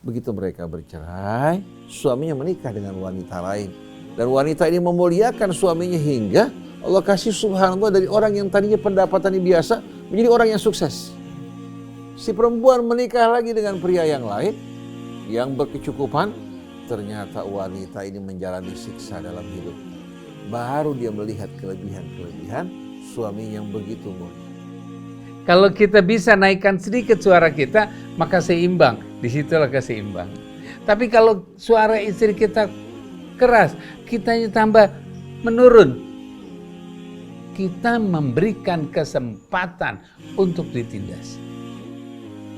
Begitu mereka bercerai, suaminya menikah dengan wanita lain. Dan wanita ini memuliakan suaminya hingga Allah kasih subhanallah dari orang yang tadinya pendapatannya biasa menjadi orang yang sukses. Si perempuan menikah lagi dengan pria yang lain yang berkecukupan, ternyata wanita ini menjalani siksa dalam hidup. Baru dia melihat kelebihan-kelebihan suami yang begitu mulia. Kalau kita bisa naikkan sedikit suara kita, maka seimbang. Disitulah keseimbang. Tapi kalau suara istri kita keras, kitanya tambah menurun. Kita memberikan kesempatan untuk ditindas.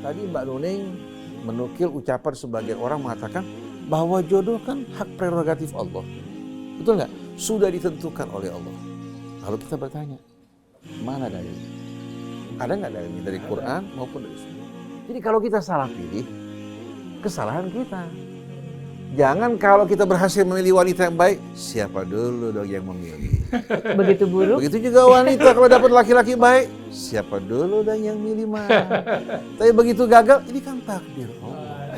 Tadi Mbak Nuning menukil ucapan sebagian orang mengatakan bahwa jodoh kan hak prerogatif Allah. Betul nggak? Sudah ditentukan oleh Allah. Lalu kita bertanya, mana dalilnya? Ada nggak dalilnya dari Quran maupun dari Sunnah? Jadi kalau kita salah pilih, kesalahan kita. Jangan kalau kita berhasil memilih wanita yang baik, siapa dulu dong yang memilih. Begitu buruk. Begitu juga wanita kalau dapat laki-laki baik, siapa dulu dong yang milih mah. Tapi begitu gagal, ini kan takdir Allah.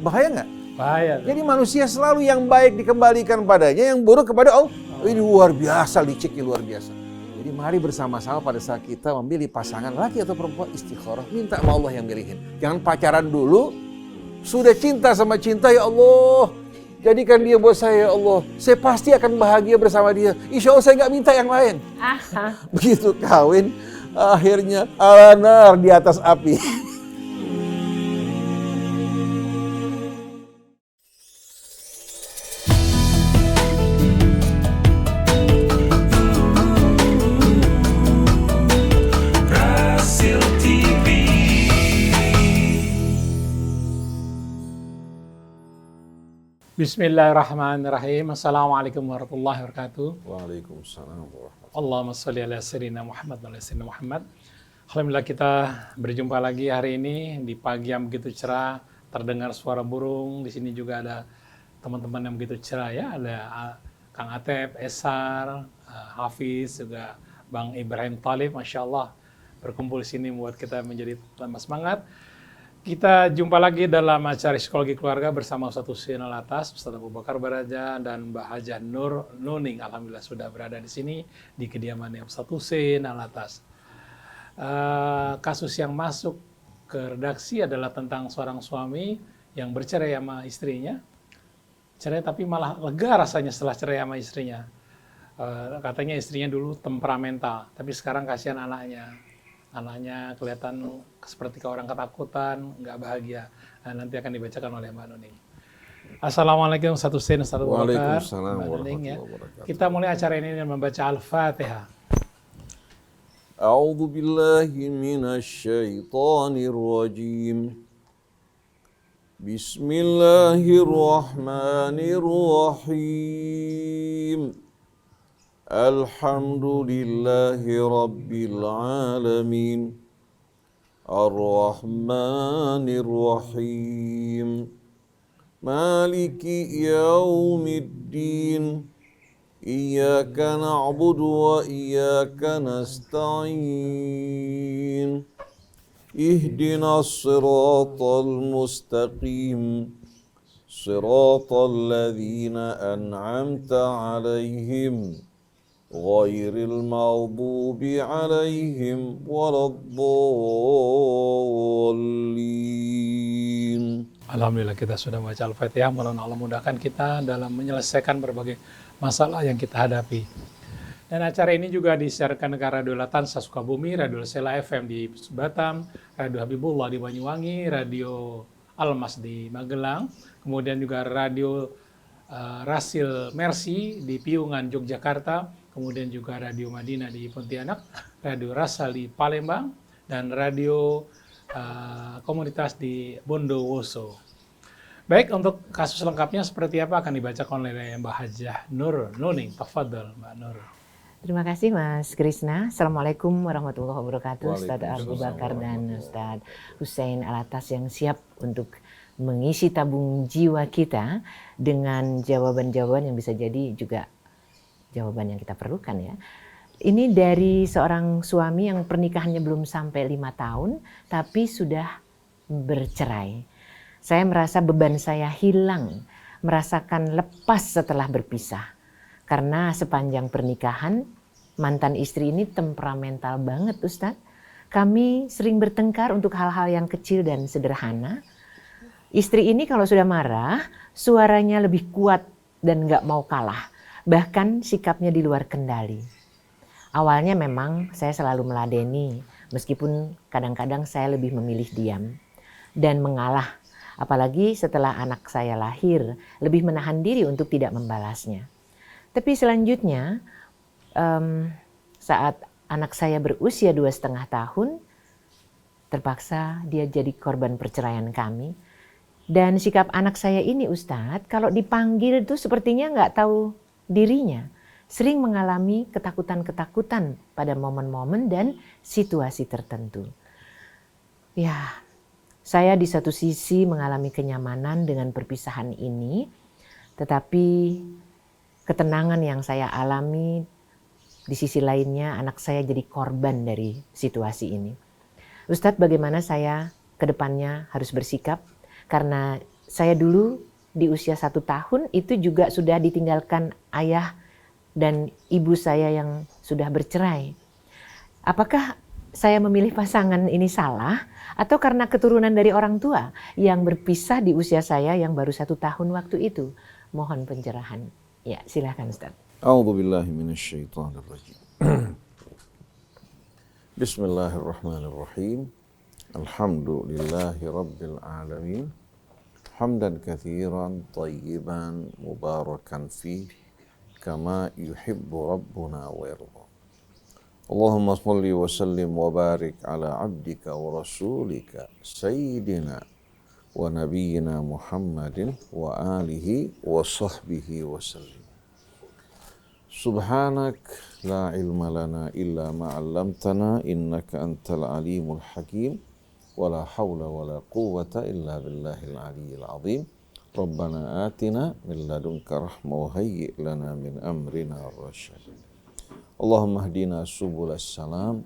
Bahaya nggak? Bahaya. Jadi manusia selalu yang baik dikembalikan padanya, yang buruk kepada Allah. Ini luar biasa, liciknya luar biasa. Jadi mari bersama-sama pada saat kita memilih pasangan laki atau perempuan, istikharah, minta sama Allah yang milihin. Jangan pacaran dulu. Sudah cinta sama cinta, ya Allah, jadikan dia buat saya, ya Allah. Saya pasti akan bahagia bersama dia. Insya Allah saya nggak minta yang lain. Begitu kawin, akhirnya alanar di atas api. Bismillahirrahmanirrahim. Assalamualaikum warahmatullahi wabarakatuh. Waalaikumsalam warahmatullahi wabarakatuh. Allahumma sholli ala sayyidina Muhammad wa ala sayyidina Muhammad. Alhamdulillah kita berjumpa lagi hari ini di pagi yang begitu cerah, terdengar suara burung. Di sini juga ada teman-teman yang begitu cerah ya, ada Kang Atep, Esar, Hafiz, juga Bang Ibrahim Talib, Masya Allah berkumpul di sini membuat kita menjadi tambah semangat. Kita jumpa lagi dalam acara Psikologi Keluarga bersama Ustaz Husein Alatas, Ustaz Abu Bakar Baraja, dan Mbak Hajah Nur Nuning. Alhamdulillah sudah berada di sini di kediamannya Ustaz Husein Alatas. Kasus yang masuk ke redaksi adalah tentang seorang suami yang bercerai sama istrinya. Cerai tapi malah lega rasanya setelah cerai sama istrinya. Katanya istrinya dulu temperamental, tapi sekarang kasihan anaknya. Anaknya kelihatan seperti orang ketakutan, nggak bahagia. Nah, nanti akan dibacakan oleh Mbak Nuning. Assalamualaikum Ustaz Husein, Ustaz Abu Bakar. Waalaikumsalam Mbak Nuning ya. warahmatullahi wabarakatuh. Kita mulai acara ini dengan membaca Al-Fatihah. A'udzu billahi minasy syaithanir rajim. Bismillahirrahmanirrahim. Alhamdulillahi Rabbil Alamin. Ar-Rahmanir Rahim. Maliki Yaumiddin. Iyyaka na'budu wa iyyaka nasta'in. Ihdinas siratal mustaqim. Siratal ladzina an'amta 'alaihim. Ghairil maghdubi alaihim waladdallin. Alhamdulillah kita sudah baca Al-Fatihah. Mudah-mudahan Allah mudahkan kita dalam menyelesaikan berbagai masalah yang kita hadapi. Dan acara ini juga disiarkan ke Radio Latansa Sukabumi, Radio Sela FM di Batam, Radio Habibullah di Banyuwangi, Radio Almas di Magelang, kemudian juga Radio Rasil Mercy di Piungan, Yogyakarta, kemudian juga Radio Madinah di Pontianak, Radio Rasal di Palembang, dan Radio komunitas di Bondowoso. Baik, untuk kasus lengkapnya seperti apa akan dibacakan oleh Mbak Hajah Nur Nuning. Tafadhol Mbak Nur. Terima kasih Mas Krisna. Assalamualaikum warahmatullahi wabarakatuh. Ustaz Abu Bakar dan Ustaz Husein Alatas yang siap untuk mengisi tabung jiwa kita dengan jawaban-jawaban yang bisa jadi juga jawaban yang kita perlukan ya. Ini dari seorang suami yang pernikahannya belum sampai 5 tahun tapi sudah bercerai. Saya merasa beban saya hilang, merasakan lepas setelah berpisah. Karena sepanjang pernikahan, mantan istri ini temperamental banget Ustadz. Kami sering bertengkar untuk hal-hal yang kecil dan sederhana. Istri ini kalau sudah marah, suaranya lebih kuat dan gak mau kalah. Bahkan sikapnya di luar kendali. Awalnya memang saya selalu meladeni, meskipun kadang-kadang saya lebih memilih diam dan mengalah. Apalagi setelah anak saya lahir, lebih menahan diri untuk tidak membalasnya. Tapi selanjutnya, saat anak saya berusia 2,5 tahun, terpaksa dia jadi korban perceraian kami. Dan sikap anak saya ini Ustadz, kalau dipanggil itu sepertinya nggak tahu dirinya. Sering mengalami ketakutan-ketakutan pada momen-momen dan situasi tertentu. Ya, saya di satu sisi mengalami kenyamanan dengan perpisahan ini, tetapi ketenangan yang saya alami di sisi lainnya anak saya jadi korban dari situasi ini. Ustadz, bagaimana saya ke depannya harus bersikap? Karena saya dulu di usia 1 tahun itu juga sudah ditinggalkan ayah dan ibu saya yang sudah bercerai. Apakah saya memilih pasangan ini salah atau karena keturunan dari orang tua yang berpisah di usia saya yang baru 1 tahun waktu itu? Mohon pencerahan. Ya, silakan Ustadz. A'udzubillahi minasyaitonirrajim. Bismillahirrahmanirrahim. Alhamdulillahi rabbil alamin. Hamdan katsiran thayyiban mubarakan fi kama yuhibbu rabbuna wa yarda. Allahumma shalli wa sallim wa barik ala abdika wa rasulika sayyidina wa nabiyyina Muhammadin wa alihi wa sahbihi wa sallim. Subhanak la ilma lana illa ma 'allamtana innaka antal alimul hakim wa la haula wa la quwwata illa billahil aliyyil azim. Rabbana atina min ladunka rahmah wa hayyi' lana min amrina rasyad. Allahumma hdina subulas salam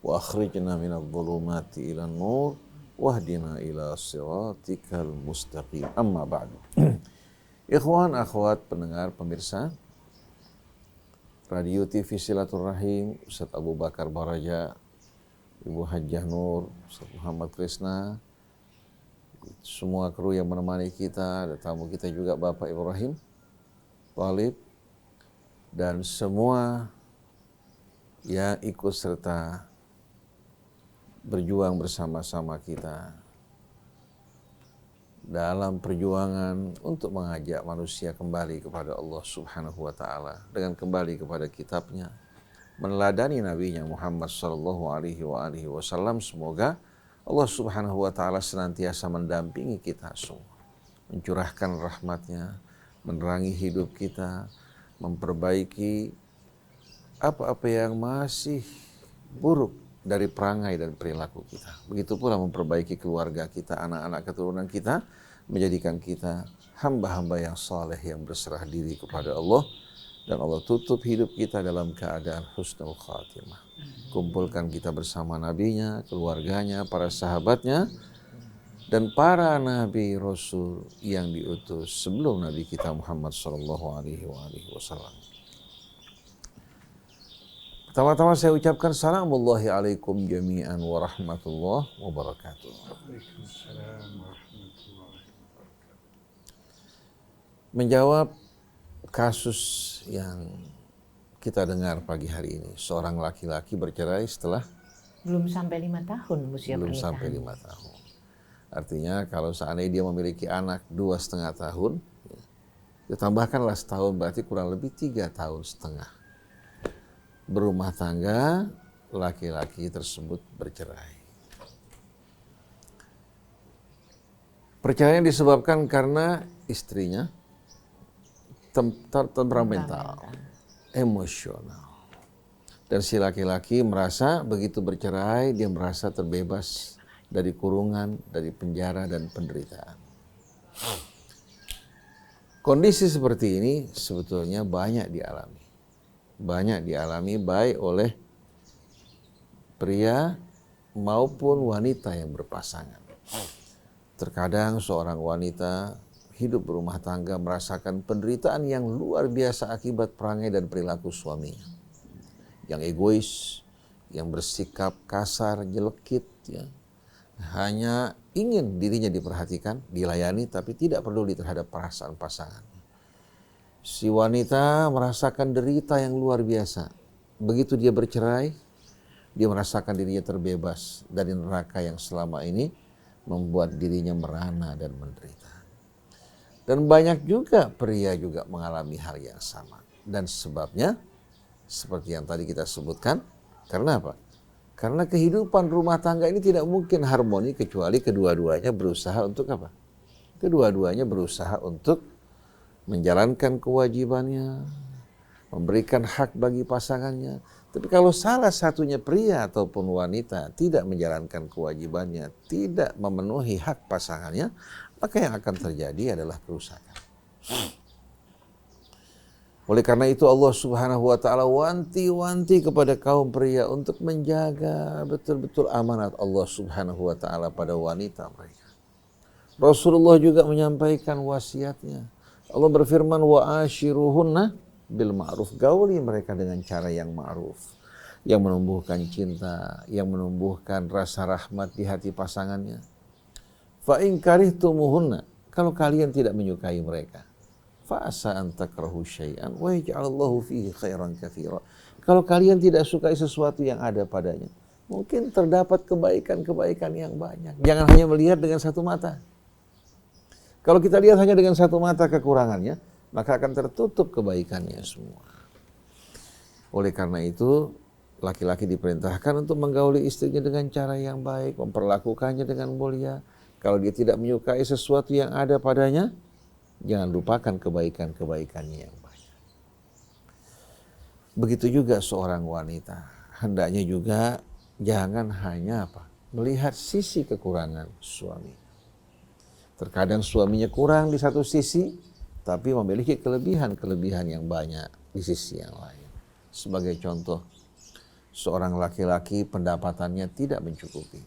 wa akhrijna minadh dhulumati ilan nur wahdina ila siratikal mustaqim. Amma ba'du. Ikhwan akhwat pendengar pemirsa Radio TV Silaturahim, Ustadz Abu Bakar Baraja, Ibu Hajjah Nur, Ustadz Muhammad Krisna, semua kru yang menemani kita, ada tamu kita juga Bapak Ibrahim Walid, dan semua yang ikut serta berjuang bersama-sama kita dalam perjuangan untuk mengajak manusia kembali kepada Allah Subhanahu wa taala dengan kembali kepada kitabnya, meneladani nabinya Muhammad sallallahu alaihi wasallam. Semoga Allah Subhanahu wa taala senantiasa mendampingi kita semua, mencurahkan rahmatnya, menerangi hidup kita, memperbaiki apa-apa yang masih buruk dari perangai dan perilaku kita. Begitu pula memperbaiki keluarga kita, anak-anak keturunan kita, menjadikan kita hamba-hamba yang saleh yang berserah diri kepada Allah, dan Allah tutup hidup kita dalam keadaan husnul khatimah. Kumpulkan kita bersama nabinya, keluarganya, para sahabatnya, dan para nabi rasul yang diutus sebelum nabi kita Muhammad sallallahu alaihi wasallam. Pertama-tama saya ucapkan salamullahi alaikum jami'an wa rahmatullahi wa barakatuh. Menjawab kasus yang kita dengar pagi hari ini, seorang laki-laki bercerai setelah Belum sampai 5 tahun usia belum pernikahan. sampai 5 tahun. Artinya kalau seandainya dia memiliki anak 2,5 tahun, ditambahkanlah setahun, berarti kurang lebih 3,5 tahun. Berumah tangga, laki-laki tersebut bercerai. Perceraian disebabkan karena istrinya temperamental, emosional. Dan si laki-laki merasa begitu bercerai, dia merasa terbebas dari kurungan, dari penjara dan penderitaan. Kondisi seperti ini sebetulnya banyak dialami. Banyak dialami baik oleh pria maupun wanita yang berpasangan. Terkadang seorang wanita hidup berumah tangga merasakan penderitaan yang luar biasa akibat perangai dan perilaku suaminya. Yang egois, yang bersikap kasar, jelekit, ya. Hanya ingin dirinya diperhatikan, dilayani, tapi tidak peduli terhadap perasaan pasangan. Si wanita merasakan derita yang luar biasa. Begitu dia bercerai, dia merasakan dirinya terbebas dari neraka yang selama ini membuat dirinya merana dan menderita. Dan banyak juga pria juga mengalami hal yang sama. Dan sebabnya, seperti yang tadi kita sebutkan, karena apa? Karena kehidupan rumah tangga ini tidak mungkin harmoni kecuali kedua-duanya berusaha untuk apa? Kedua-duanya berusaha untuk menjalankan kewajibannya, memberikan hak bagi pasangannya. Tapi kalau salah satunya pria ataupun wanita tidak menjalankan kewajibannya, tidak memenuhi hak pasangannya, maka yang akan terjadi adalah kerusakan. Oleh karena itu Allah Subhanahu wa taala wanti-wanti kepada kaum pria untuk menjaga betul-betul amanat Allah Subhanahu wa taala pada wanita mereka. Rasulullah juga menyampaikan wasiatnya. Allah berfirman, wa ashiruhunna bil ma'ruf, gauli mereka dengan cara yang ma'ruf, yang menumbuhkan cinta, yang menumbuhkan rasa rahmat di hati pasangannya. Fa in karihtumuhunna, kalau kalian tidak menyukai mereka, fa asa an takrahu syai'an wa yaj'alallahu fihi khairan katsira. Kalau kalian tidak sukai sesuatu yang ada padanya, mungkin terdapat kebaikan-kebaikan yang banyak. Jangan hanya melihat dengan satu mata. Kalau kita lihat hanya dengan satu mata kekurangannya, maka akan tertutup kebaikannya semua. Oleh karena itu, laki-laki diperintahkan untuk menggauli istrinya dengan cara yang baik, memperlakukannya dengan mulia. Kalau dia tidak menyukai sesuatu yang ada padanya, jangan lupakan kebaikan-kebaikannya yang banyak. Begitu juga seorang wanita, hendaknya juga jangan hanya melihat sisi kekurangan suami. Terkadang suaminya kurang di satu sisi, tapi memiliki kelebihan-kelebihan yang banyak di sisi yang lain. Sebagai contoh, seorang laki-laki pendapatannya tidak mencukupi.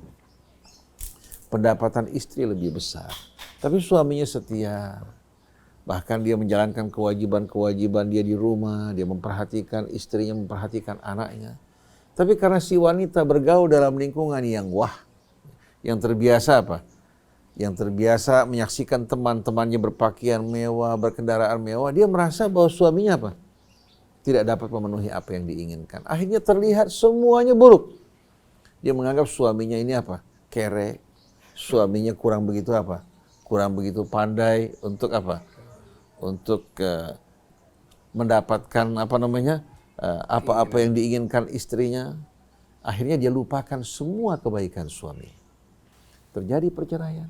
Pendapatan istri lebih besar, tapi suaminya setia. Bahkan dia menjalankan kewajiban-kewajiban dia di rumah, dia memperhatikan istrinya, memperhatikan anaknya. Tapi karena si wanita bergaul dalam lingkungan yang yang terbiasa Yang terbiasa menyaksikan teman-temannya berpakaian mewah, berkendaraan mewah, dia merasa bahwa suaminya tidak dapat memenuhi apa yang diinginkan. Akhirnya terlihat semuanya buruk. Dia menganggap suaminya ini kere, suaminya kurang begitu kurang begitu pandai untuk untuk mendapatkan apa-apa yang diinginkan istrinya. Akhirnya dia lupakan semua kebaikan suami. Terjadi perceraian.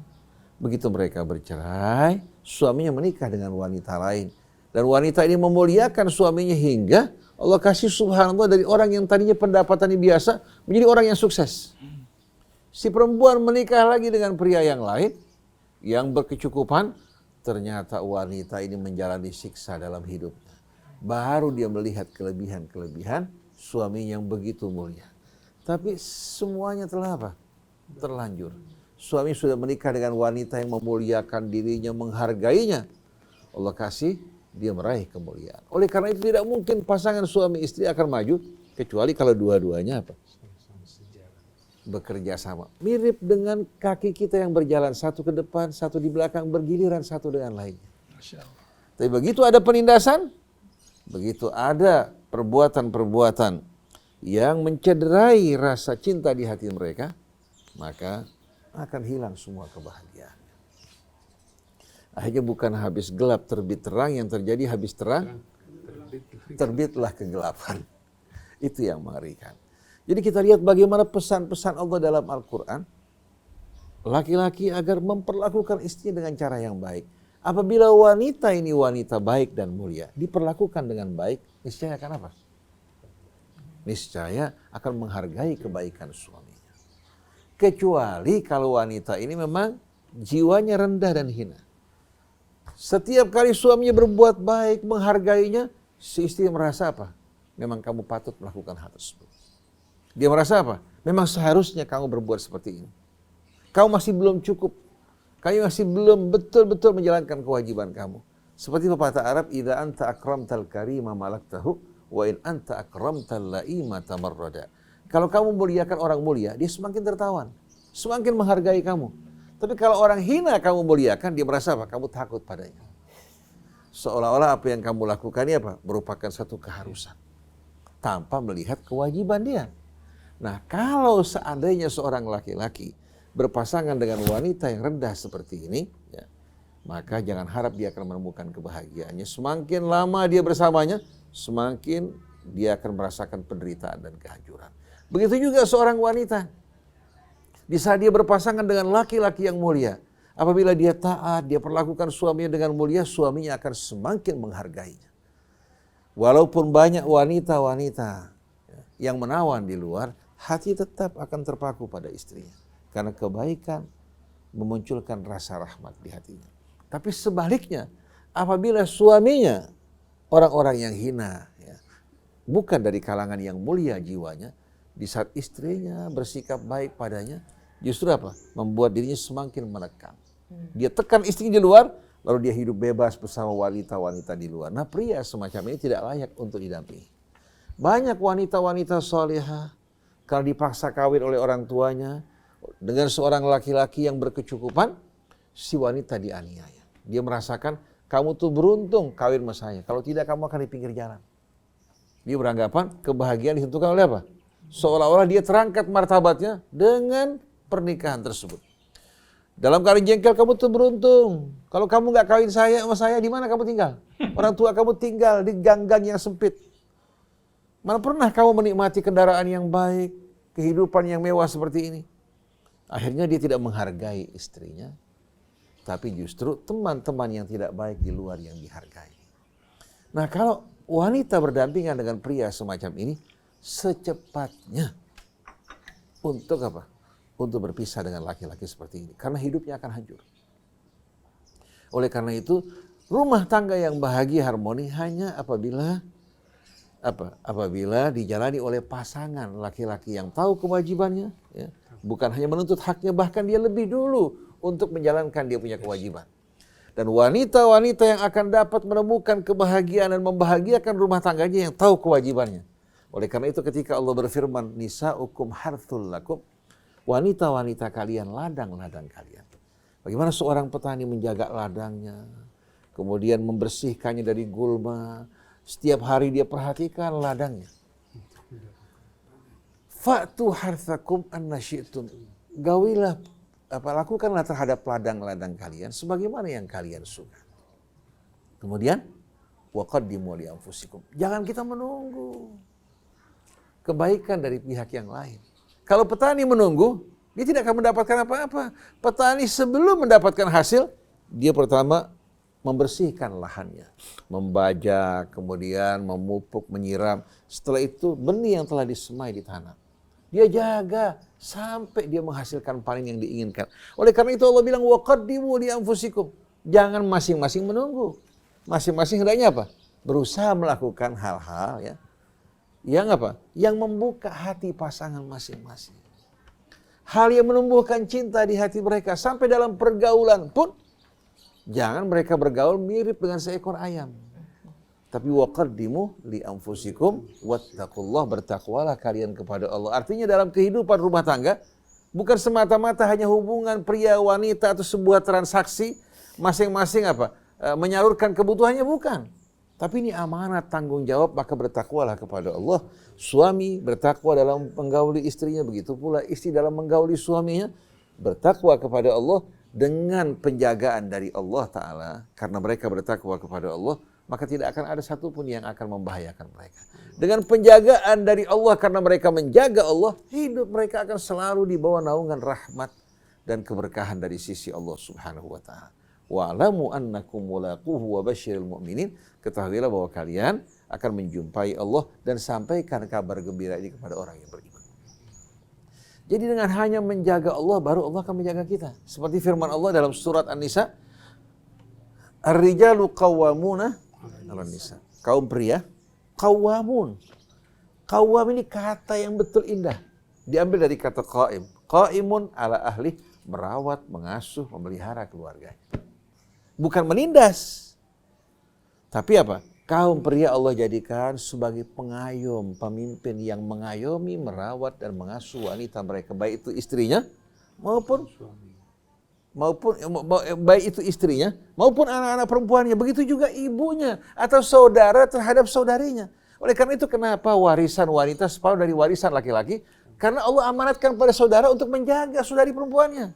Begitu mereka bercerai, suaminya menikah dengan wanita lain. Dan wanita ini memuliakan suaminya hingga Allah kasih subhanallah dari orang yang tadinya pendapatannya biasa menjadi orang yang sukses. Si perempuan menikah lagi dengan pria yang lain yang berkecukupan, ternyata wanita ini menjalani siksa dalam hidupnya. Baru dia melihat kelebihan-kelebihan suami yang begitu mulia. Tapi semuanya telah terlanjur. Suami sudah menikah dengan wanita yang memuliakan dirinya, menghargainya. Allah kasih dia meraih kemuliaan. Oleh karena itu tidak mungkin pasangan suami istri akan maju kecuali kalau dua-duanya bekerja sama. Mirip dengan kaki kita yang berjalan, satu ke depan, satu di belakang, bergiliran satu dengan lainnya. Tapi begitu ada penindasan, begitu ada perbuatan-perbuatan yang mencederai rasa cinta di hati mereka, maka akan hilang semua kebahagiaan. Akhirnya bukan habis gelap terbit terang, yang terjadi habis terang terbitlah kegelapan. Itu yang mengerikan. Jadi kita lihat bagaimana pesan-pesan Allah dalam Al-Quran. Laki-laki agar memperlakukan istrinya dengan cara yang baik. Apabila wanita ini wanita baik dan mulia, diperlakukan dengan baik, niscaya akan niscaya akan menghargai kebaikan suaminya. Kecuali kalau wanita ini memang jiwanya rendah dan hina. Setiap kali suaminya berbuat baik, menghargainya, si istri merasa memang kamu patut melakukan hal tersebut. Dia merasa memang seharusnya kamu berbuat seperti ini. Kamu masih belum cukup. Kamu masih belum betul-betul menjalankan kewajiban kamu. Seperti pepatah Arab, idza anta akramtal karima malaktahu wa in anta akramtal laima tamarrada. Kalau kamu muliakan orang mulia, dia semakin tertawan, semakin menghargai kamu. Tapi kalau orang hina kamu muliakan, dia merasa apa? Kamu takut padanya. Seolah-olah apa yang kamu lakukan ini apa? Merupakan satu keharusan tanpa melihat kewajiban dia. Nah, kalau seandainya seorang laki-laki berpasangan dengan wanita yang rendah seperti ini, ya, maka jangan harap dia akan menemukan kebahagiaannya. Semakin lama dia bersamanya, semakin dia akan merasakan penderitaan dan kehancuran. Begitu juga seorang wanita. Di saat dia berpasangan dengan laki-laki yang mulia, apabila dia taat, dia perlakukan suaminya dengan mulia, suaminya akan semakin menghargainya. Walaupun banyak wanita-wanita yang menawan di luar, hati tetap akan terpaku pada istrinya. Karena kebaikan memunculkan rasa rahmat di hatinya. Tapi sebaliknya, apabila suaminya orang-orang yang hina, ya, bukan dari kalangan yang mulia jiwanya, di saat istrinya bersikap baik padanya, justru apa? Membuat dirinya semakin menekan. Dia tekan istrinya di luar, lalu dia hidup bebas bersama wanita-wanita di luar. Nah, pria semacam ini tidak layak untuk didampingi. Banyak wanita-wanita salihah karena dipaksa kawin oleh orang tuanya dengan seorang laki-laki yang berkecukupan, si wanita dianiaya. Dia merasakan kamu tuh beruntung kawin sama saya. Kalau tidak kamu akan di pinggir jalan. Dia beranggapan kebahagiaan ditentukan oleh apa? Seolah-olah dia terangkat martabatnya dengan pernikahan tersebut. Dalam keadaan jengkel, kamu tuh beruntung. Kalau kamu nggak kawin sama saya, di mana kamu tinggal? Orang tua kamu tinggal di gang-gang yang sempit. Mana pernah kamu menikmati kendaraan yang baik, kehidupan yang mewah seperti ini? Akhirnya dia tidak menghargai istrinya, tapi justru teman-teman yang tidak baik di luar yang dihargai. Nah, kalau wanita berdampingan dengan pria semacam ini, secepatnya untuk apa? Untuk berpisah dengan laki-laki seperti ini. Karena hidupnya akan hancur. Oleh karena itu, rumah tangga yang bahagia harmoni hanya apabila dijalani oleh pasangan laki-laki yang tahu kewajibannya, ya, bukan hanya menuntut haknya, bahkan dia lebih dulu untuk menjalankan dia punya kewajiban. Dan wanita-wanita yang akan dapat menemukan kebahagiaan dan membahagiakan rumah tangganya yang tahu kewajibannya. Oleh karena itu ketika Allah berfirman, nisa'ukum harthul lakum, wanita-wanita kalian ladang-ladang kalian. Bagaimana seorang petani menjaga ladangnya, kemudian membersihkannya dari gulma, setiap hari dia perhatikan ladangnya. Fa'tu harthakum anna syi'tum. Gawilah, lakukanlah terhadap ladang-ladang kalian sebagaimana yang kalian suka. Kemudian waqaddimu li anfusikum. Jangan kita menunggu kebaikan dari pihak yang lain. Kalau petani menunggu, dia tidak akan mendapatkan apa-apa. Petani sebelum mendapatkan hasil, dia pertama membersihkan lahannya, membajak, kemudian memupuk, menyiram. Setelah itu benih yang telah disemai ditanam. Dia jaga sampai dia menghasilkan panen yang diinginkan. Oleh karena itu Allah bilang waqaddimu li anfusikum. Jangan masing-masing menunggu. Masing-masing hendaknya apa? Berusaha melakukan hal-hal ya yang apa? Yang membuka hati pasangan masing-masing. Hal yang menumbuhkan cinta di hati mereka sampai dalam pergaulan pun jangan mereka bergaul mirip dengan seekor ayam. Tapi waqaddimu li anfusikum wattaqullah, bertakwalah kalian kepada Allah. Artinya dalam kehidupan rumah tangga bukan semata-mata hanya hubungan pria wanita atau sebuah transaksi masing-masing apa? Menyalurkan kebutuhannya, bukan. Tapi ini amanat, tanggung jawab, maka bertakwalah kepada Allah. Suami bertakwa dalam menggauli istrinya, begitu pula istri dalam menggauli suaminya bertakwa kepada Allah dengan penjagaan dari Allah Ta'ala. Karena mereka bertakwa kepada Allah, maka tidak akan ada satupun yang akan membahayakan mereka. Dengan penjagaan dari Allah, karena mereka menjaga Allah, hidup mereka akan selalu di bawah naungan rahmat dan keberkahan dari sisi Allah Subhanahu wa Ta'ala. Wa'lamu annakum mulaquhu wa basyiril mu'minin. Ketahuilah bahwa kalian akan menjumpai Allah dan sampaikan kabar gembira ini kepada orang yang beriman. Jadi dengan hanya menjaga Allah, baru Allah akan menjaga kita. Seperti firman Allah dalam surat An-Nisa, Ar-rijalu qawwamuna 'alan nisa. Kaum pria qawwamun. Qawwam ini kata yang betul indah. Diambil dari kata qa'im. Qa'imun ala ahli merawat, mengasuh, memelihara keluarganya. Bukan menindas. Tapi apa? Kaum pria Allah jadikan sebagai pengayom, pemimpin yang mengayomi, merawat, dan mengasuh wanita mereka. Baik itu istrinya maupun baik itu istrinya maupun anak-anak perempuannya. Begitu juga ibunya atau saudara terhadap saudarinya. Oleh karena itu kenapa warisan wanita separuh dari warisan laki-laki? Karena Allah amanatkan pada saudara untuk menjaga saudari perempuannya.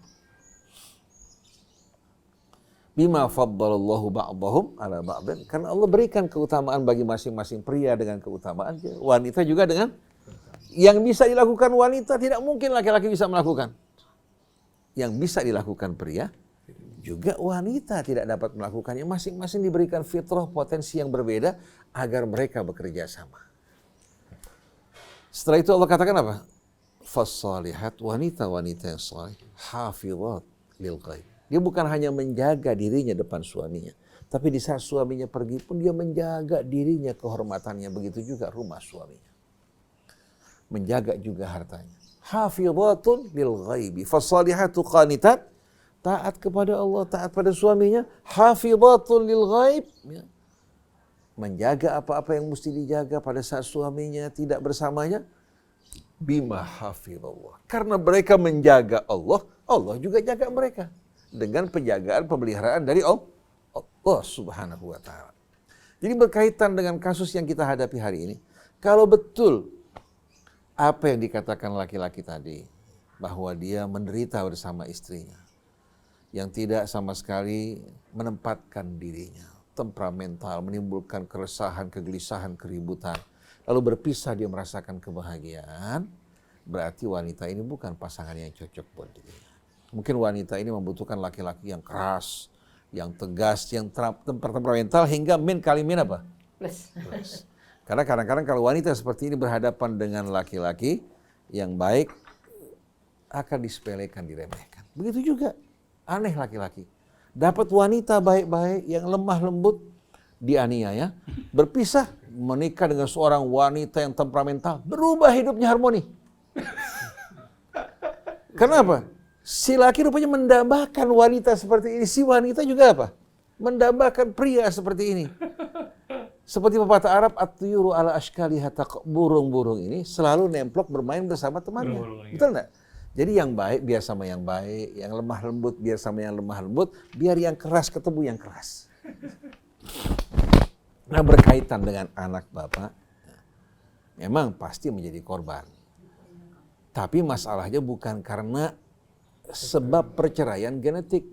Bima faddalallahu ba'dahum ala ba'din. Karena Allah berikan keutamaan bagi masing-masing pria dengan keutamaan, wanita juga dengan yang bisa dilakukan wanita tidak mungkin laki-laki bisa melakukan. Yang bisa dilakukan pria juga wanita tidak dapat melakukannya. Masing-masing diberikan fitrah potensi yang berbeda agar mereka bekerja sama. Setelah itu Allah katakan apa? Fassalihat, wanita-wanita yang salih, hafizat lil ghaib. Dia bukan hanya menjaga dirinya depan suaminya, tapi di saat suaminya pergi pun dia menjaga dirinya, kehormatannya. Begitu juga rumah suaminya. Menjaga juga hartanya. Hafizatun lil ghaibi. Fassalihatu qanitat, taat kepada Allah, taat pada suaminya. Hafizatun lil ghaib. Menjaga apa-apa yang mesti dijaga pada saat suaminya tidak bersamanya. Bima hafizallah. Karena mereka menjaga Allah, Allah juga jaga mereka. Dengan penjagaan, pemeliharaan dari Allah subhanahu wa ta'ala. Jadi berkaitan dengan kasus yang kita hadapi hari ini, kalau betul apa yang dikatakan laki-laki tadi, bahwa dia menderita bersama istrinya, yang tidak sama sekali menempatkan dirinya, temperamental, menimbulkan keresahan, kegelisahan, keributan, lalu berpisah dia merasakan kebahagiaan, berarti wanita ini bukan pasangan yang cocok buat dirinya. Mungkin wanita ini membutuhkan laki-laki yang keras, yang tegas, yang temperamental hingga min kali min apa? Plus. Karena kadang-kadang kalau wanita seperti ini berhadapan dengan laki-laki yang baik, akan disepelekan, diremehkan. Begitu juga aneh laki-laki. Dapat wanita baik-baik yang lemah lembut, dianiaya, berpisah, menikah dengan seorang wanita yang temperamental, berubah hidupnya harmoni. Kenapa? Si laki rupanya mendambakan wanita seperti ini. Si wanita juga apa? Mendambakan pria seperti ini. Seperti pepatah Arab, at-tuyuru ala ashkaliha, burung-burung ini selalu nemplok bermain bersama temannya. Betul enggak? Jadi yang baik biar sama yang baik, yang lemah lembut biar sama yang lemah lembut, biar yang keras ketemu yang keras. Nah, berkaitan dengan anak bapak, memang pasti menjadi korban. Tapi masalahnya bukan karena sebab perceraian genetik.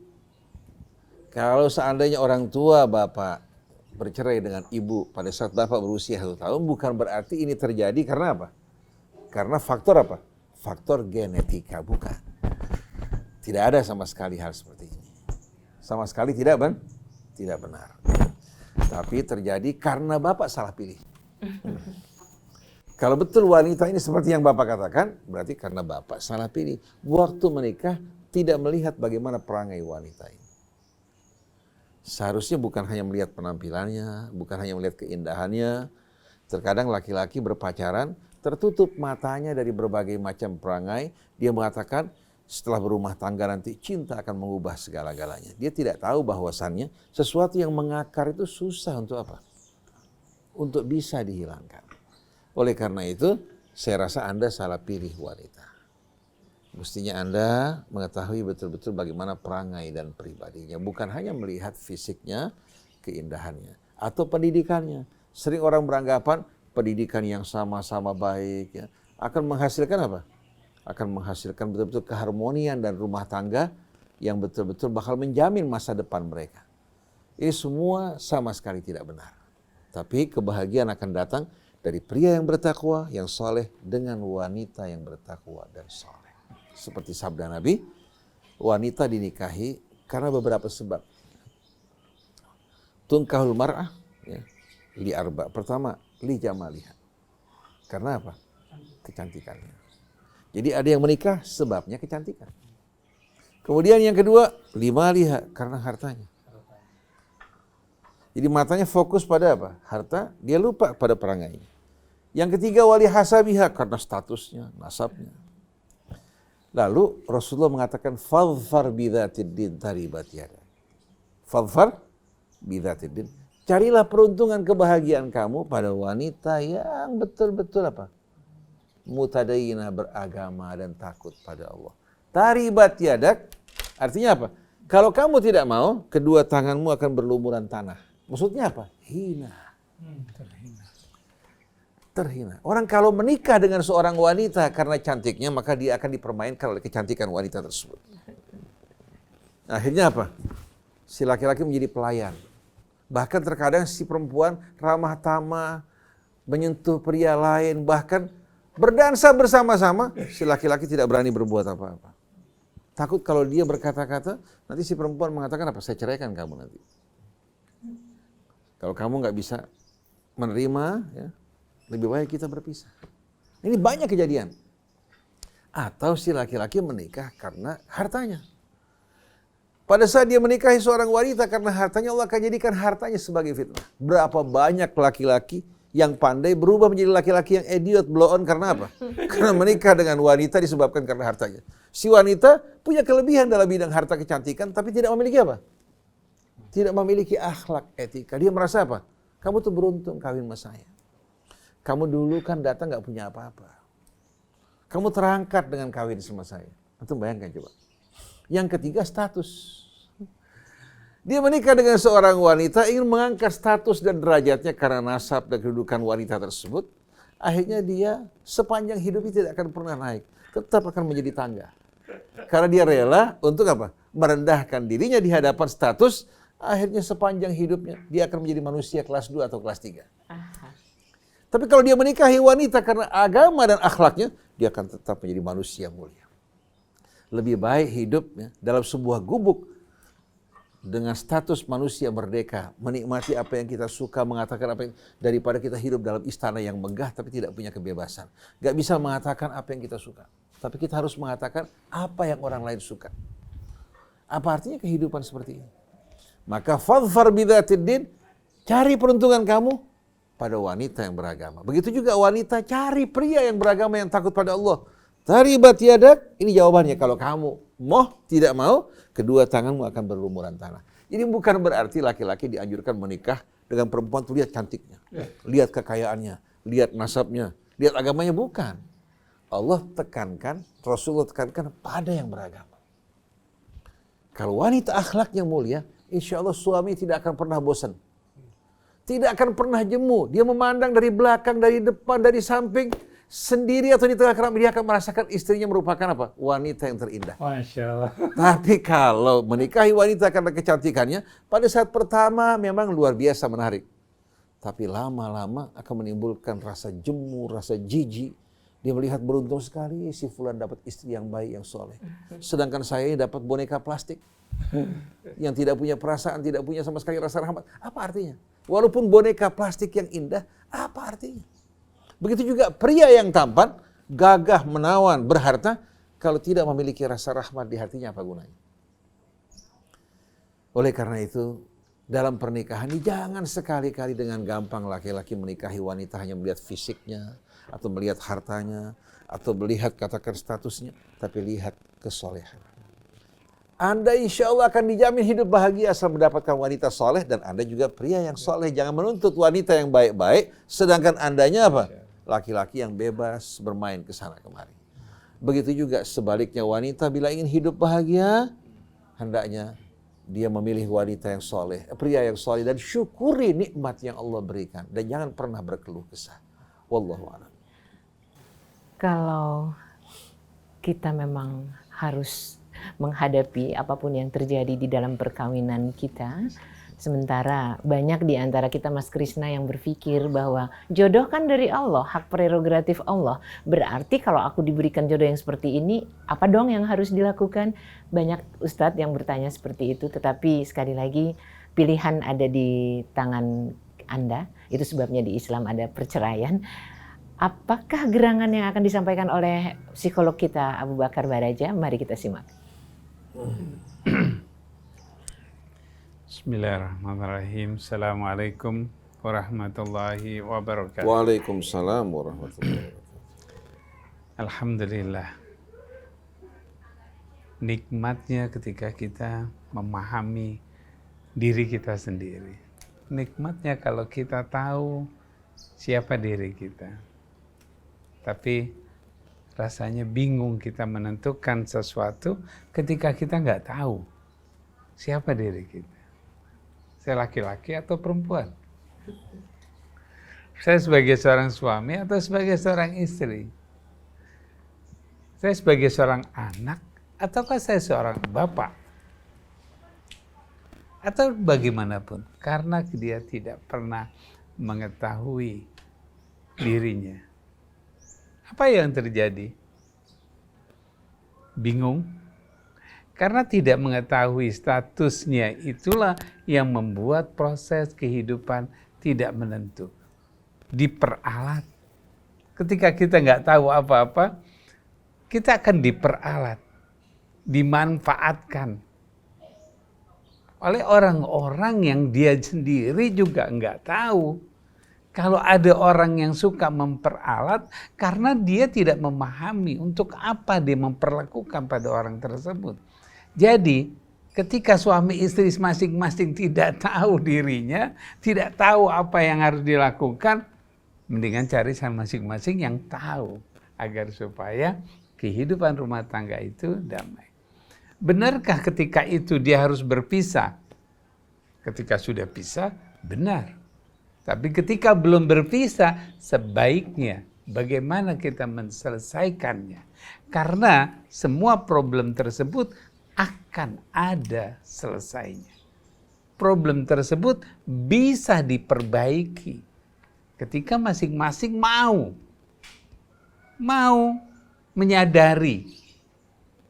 Kalau seandainya orang tua bapak bercerai dengan ibu pada saat bapak berusia 1 tahun, bukan berarti ini terjadi karena apa? Karena faktor apa? Faktor genetika, bukan. Tidak ada sama sekali hal seperti ini. Sama sekali tidak benar. Tapi terjadi karena bapak salah pilih. Kalau betul wanita ini seperti yang bapak katakan, berarti karena bapak salah pilih. Waktu menikah tidak melihat bagaimana perangai wanita ini. Seharusnya bukan hanya melihat penampilannya, bukan hanya melihat keindahannya. Terkadang laki-laki berpacaran, tertutup matanya dari berbagai macam perangai. Dia mengatakan setelah berumah tangga nanti cinta akan mengubah segala-galanya. Dia tidak tahu bahwasannya sesuatu yang mengakar itu susah untuk apa? Untuk bisa dihilangkan. Oleh karena itu, saya rasa Anda salah pilih wanita. Mestinya Anda mengetahui betul-betul bagaimana perangai dan pribadinya. Bukan hanya melihat fisiknya, keindahannya, atau pendidikannya. Sering orang beranggapan pendidikan yang sama-sama baik ya, akan menghasilkan apa? Akan menghasilkan betul-betul keharmonian dan rumah tangga yang betul-betul bakal menjamin masa depan mereka. Ini semua sama sekali tidak benar. Tapi kebahagiaan akan datang dari pria yang bertakwa, yang soleh, dengan wanita yang bertakwa dan soleh. Seperti sabda Nabi, wanita dinikahi karena beberapa sebab. Tunkahul mar'ah, ya, li arba. Pertama, li jamaliha. Karena apa? Kecantikannya. Jadi ada yang menikah sebabnya kecantikan. Kemudian yang kedua, li maliha, karena hartanya. Jadi matanya fokus pada apa? Harta, dia lupa pada perangainya. Yang ketiga, wali hasabiha, karena statusnya, nasabnya. Lalu Rasulullah mengatakan fadhfar bidzatid din taribat yadak. Fadhfar bidzatid din. Carilah peruntungan kebahagiaan kamu pada wanita yang betul-betul apa? Mutadayyinah, beragama dan takut pada Allah. Taribat yadak artinya apa? Kalau kamu tidak mau, kedua tanganmu akan berlumuran tanah. Maksudnya apa? Hina. Terhina. Orang kalau menikah dengan seorang wanita karena cantiknya, maka dia akan dipermainkan oleh kecantikan wanita tersebut. Akhirnya apa? Si laki-laki menjadi pelayan. Bahkan terkadang si perempuan ramah tamah, menyentuh pria lain, bahkan berdansa bersama-sama, si laki-laki tidak berani berbuat apa-apa. Takut kalau dia berkata-kata, nanti si perempuan mengatakan apa? Saya ceraikan kamu nanti. Kalau kamu nggak bisa menerima, ya, lebih baik kita berpisah. Ini banyak kejadian. Atau si laki-laki menikah karena hartanya. Pada saat dia menikahi seorang wanita karena hartanya, Allah akan jadikan hartanya sebagai fitnah. Berapa banyak laki-laki yang pandai berubah menjadi laki-laki yang idiot, blow on karena apa? Karena menikah dengan wanita disebabkan karena hartanya. Si wanita punya kelebihan dalam bidang harta kecantikan, tapi tidak memiliki apa? Tidak memiliki akhlak, etika. Dia merasa apa? Kamu tuh beruntung kawin sama saya. Kamu dulu kan datang gak punya apa-apa. Kamu terangkat dengan kawin sama saya. Antum bayangkan coba. Yang ketiga, status. Dia menikah dengan seorang wanita, ingin mengangkat status dan derajatnya karena nasab dan kedudukan wanita tersebut. Akhirnya dia sepanjang hidupnya tidak akan pernah naik. Tetap akan menjadi tangga. Karena dia rela untuk apa? Merendahkan dirinya di hadapan status. Akhirnya sepanjang hidupnya dia akan menjadi manusia kelas 2 atau kelas 3. Tapi kalau dia menikahi wanita karena agama dan akhlaknya, dia akan tetap menjadi manusia mulia. Lebih baik hidupnya dalam sebuah gubuk dengan status manusia merdeka, menikmati apa yang kita suka, mengatakan apa yang, daripada kita hidup dalam istana yang megah tapi tidak punya kebebasan. Gak bisa mengatakan apa yang kita suka, tapi kita harus mengatakan apa yang orang lain suka. Apa artinya kehidupan seperti ini? Maka fadhfar bidzatid din, cari peruntungan kamu pada wanita yang beragama. Begitu juga wanita, cari pria yang beragama yang takut pada Allah. Taribat yadak, ini jawabannya. Kalau kamu mau, tidak mau, kedua tanganmu akan berlumuran tanah. Ini bukan berarti laki-laki dianjurkan menikah dengan perempuan tuh lihat cantiknya, lihat kekayaannya, lihat nasabnya, lihat agamanya, bukan. Allah tekankan, Rasulullah tekankan pada yang beragama. Kalau wanita akhlaknya mulia, insya Allah suami tidak akan pernah bosan. Tidak akan pernah jemu. Dia memandang dari belakang, dari depan, dari samping, sendiri atau di tengah keramaian, dia akan merasakan istrinya merupakan apa? Wanita yang terindah. Masya Allah. Tapi kalau menikahi wanita karena kecantikannya, pada saat pertama memang luar biasa menarik. Tapi lama-lama akan menimbulkan rasa jemu, rasa jijik. Dia melihat beruntung sekali si fulan dapat istri yang baik, yang soleh. Sedangkan saya dapat boneka plastik. Yang tidak punya perasaan, tidak punya sama sekali rasa rahmat. Apa artinya? Walaupun boneka plastik yang indah, apa artinya? Begitu juga pria yang tampan, gagah, menawan, berharta, kalau tidak memiliki rasa rahmat di hatinya, apa gunanya? Oleh karena itu, dalam pernikahan ini jangan sekali-kali dengan gampang laki-laki menikahi wanita hanya melihat fisiknya, atau melihat hartanya, atau melihat katakan statusnya, tapi lihat kesolehan. Anda insya Allah akan dijamin hidup bahagia asal mendapatkan wanita soleh, dan Anda juga pria yang soleh. Jangan menuntut wanita yang baik-baik, sedangkan Andanya apa? Laki-laki yang bebas bermain ke sana kemari. Begitu juga sebaliknya wanita bila ingin hidup bahagia, hendaknya dia memilih wanita yang soleh, pria yang soleh, dan syukuri nikmat yang Allah berikan. Dan jangan pernah berkeluh kesah. Wallahu a'lam. Kalau kita memang harus menghadapi apapun yang terjadi di dalam perkawinan kita, sementara banyak di antara kita, Mas Krisna, yang berpikir bahwa jodoh kan dari Allah, hak prerogatif Allah. Berarti kalau aku diberikan jodoh yang seperti ini, apa dong yang harus dilakukan? Banyak ustadz yang bertanya seperti itu, tetapi sekali lagi pilihan ada di tangan Anda. Itu sebabnya di Islam ada perceraian. Apakah gerangan yang akan disampaikan oleh psikolog kita Abu Bakar Baraja? Mari kita simak. Bismillahirrahmanirrahim. Assalamualaikum warahmatullahi wabarakatuh. Waalaikumsalam warahmatullahi wabarakatuh. Alhamdulillah. nikmatnya ketika kita memahami diri kita sendiri. Nikmatnya kalau kita tahu siapa diri kita. Tapi rasanya bingung kita menentukan sesuatu ketika kita nggak tahu siapa diri kita. Saya laki-laki atau perempuan? Saya sebagai seorang suami atau sebagai seorang istri? Saya sebagai seorang anak ataukah saya seorang bapak? Atau bagaimanapun, karena dia tidak pernah mengetahui dirinya. Apa yang terjadi? Bingung? Karena tidak mengetahui statusnya, itulah yang membuat proses kehidupan tidak menentu. Diperalat. Ketika kita nggak tahu apa-apa, kita akan diperalat, dimanfaatkan oleh orang-orang yang dia sendiri juga nggak tahu. Kalau ada orang yang suka memperalat, karena dia tidak memahami untuk apa dia memperlakukan pada orang tersebut. Jadi, ketika suami istri masing-masing tidak tahu dirinya, tidak tahu apa yang harus dilakukan, mendingan cari sama masing-masing yang tahu, agar supaya kehidupan rumah tangga itu damai. Benarkah ketika itu dia harus berpisah? Ketika sudah pisah, benar. Tapi ketika belum berpisah, sebaiknya bagaimana kita menyelesaikannya. Karena semua problem tersebut akan ada selesainya. Problem tersebut bisa diperbaiki ketika masing-masing mau menyadari.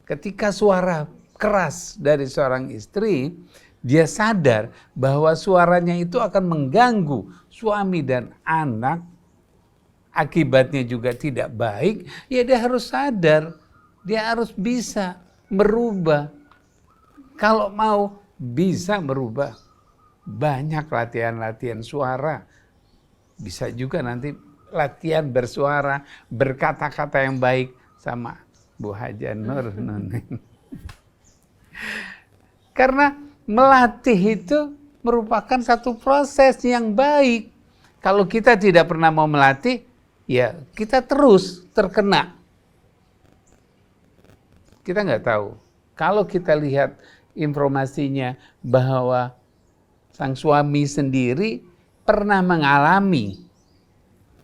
Ketika suara keras dari seorang istri, dia sadar bahwa suaranya itu akan mengganggu suami dan anak, akibatnya juga tidak baik, ya dia harus sadar, dia harus bisa merubah. Kalau mau bisa merubah, banyak latihan-latihan suara. Bisa juga nanti latihan bersuara, berkata-kata yang baik sama Bu Haja Nur. Karena melatih itu merupakan satu proses yang baik. Kalau kita tidak pernah mau melatih, ya kita terus terkena. Kita nggak tahu. Kalau kita lihat informasinya bahwa sang suami sendiri pernah mengalami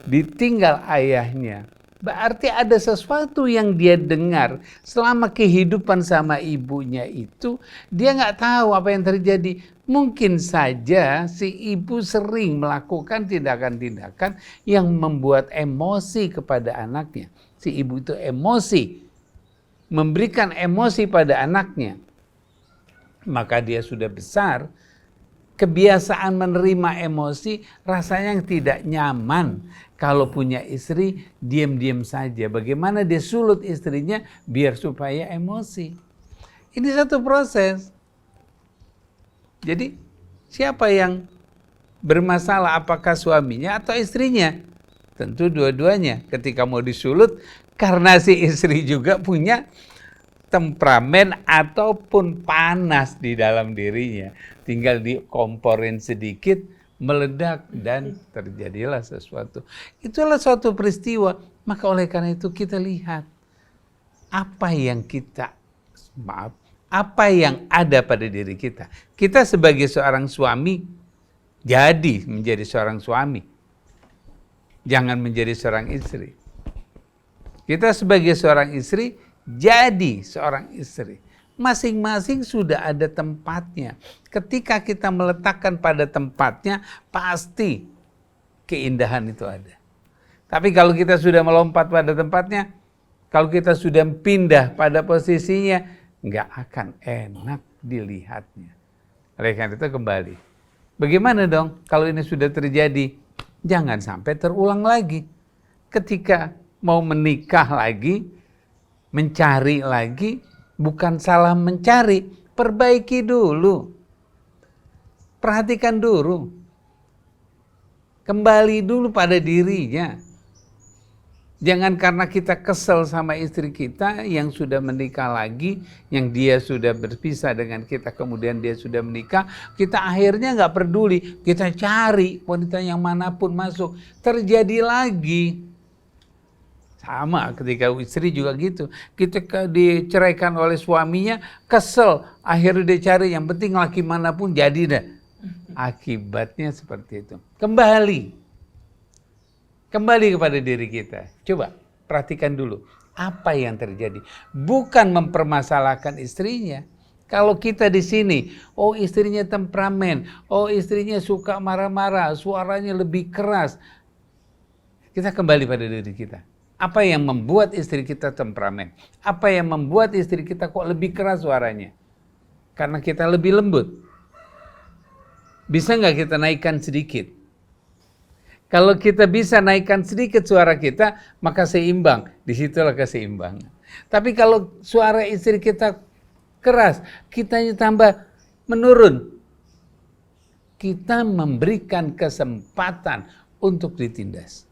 ditinggal ayahnya, berarti ada sesuatu yang dia dengar selama kehidupan sama ibunya itu, dia nggak tahu apa yang terjadi. Mungkin saja si ibu sering melakukan tindakan-tindakan yang membuat emosi kepada anaknya. Si ibu itu emosi, memberikan emosi pada anaknya. Maka dia sudah besar, kebiasaan menerima emosi, rasanya yang tidak nyaman. Kalau punya istri, diam-diam saja. Bagaimana dia sulut istrinya biar supaya emosi. Ini satu proses. Jadi, siapa yang bermasalah, apakah suaminya atau istrinya? Tentu dua-duanya. Ketika mau disulut, karena si istri juga punya temperamen ataupun panas di dalam dirinya. Tinggal dikomporin sedikit, meledak dan terjadilah sesuatu. Itulah suatu peristiwa. Maka oleh karena itu kita lihat apa yang ada pada diri kita. Kita sebagai seorang suami, jadi menjadi seorang suami. Jangan menjadi seorang istri. Kita sebagai seorang istri, jadi seorang istri. Masing-masing sudah ada tempatnya. Ketika kita meletakkan pada tempatnya, pasti keindahan itu ada. Tapi kalau kita sudah melompat pada tempatnya, kalau kita sudah pindah pada posisinya, nggak akan enak dilihatnya. Oleh karena itu kembali. Bagaimana dong kalau ini sudah terjadi? Jangan sampai terulang lagi. Ketika mau menikah lagi, mencari lagi, bukan salah mencari, perbaiki dulu. Perhatikan dulu. Kembali dulu pada dirinya. Jangan karena kita kesel sama istri kita yang sudah menikah lagi, yang dia sudah berpisah dengan kita, kemudian dia sudah menikah, kita akhirnya nggak peduli, kita cari wanita yang manapun masuk, terjadi lagi. Sama ketika istri juga gitu, ketika diceraikan oleh suaminya, kesel, akhirnya dia cari yang penting laki manapun jadi dah. Akibatnya seperti itu. Kembali kepada diri kita. Coba perhatikan dulu apa yang terjadi. Bukan mempermasalahkan istrinya. Kalau kita di sini, oh istrinya temperamen, oh istrinya suka marah-marah, suaranya lebih keras. Kita kembali pada diri kita. Apa yang membuat istri kita temperamen? Apa yang membuat istri kita kok lebih keras suaranya? Karena kita lebih lembut. Bisa nggak kita naikkan sedikit? Kalau kita bisa naikkan sedikit suara kita, maka seimbang. Disitulah keseimbangan. Tapi kalau suara istri kita keras, kitanya tambah menurun. Kita memberikan kesempatan untuk ditindas.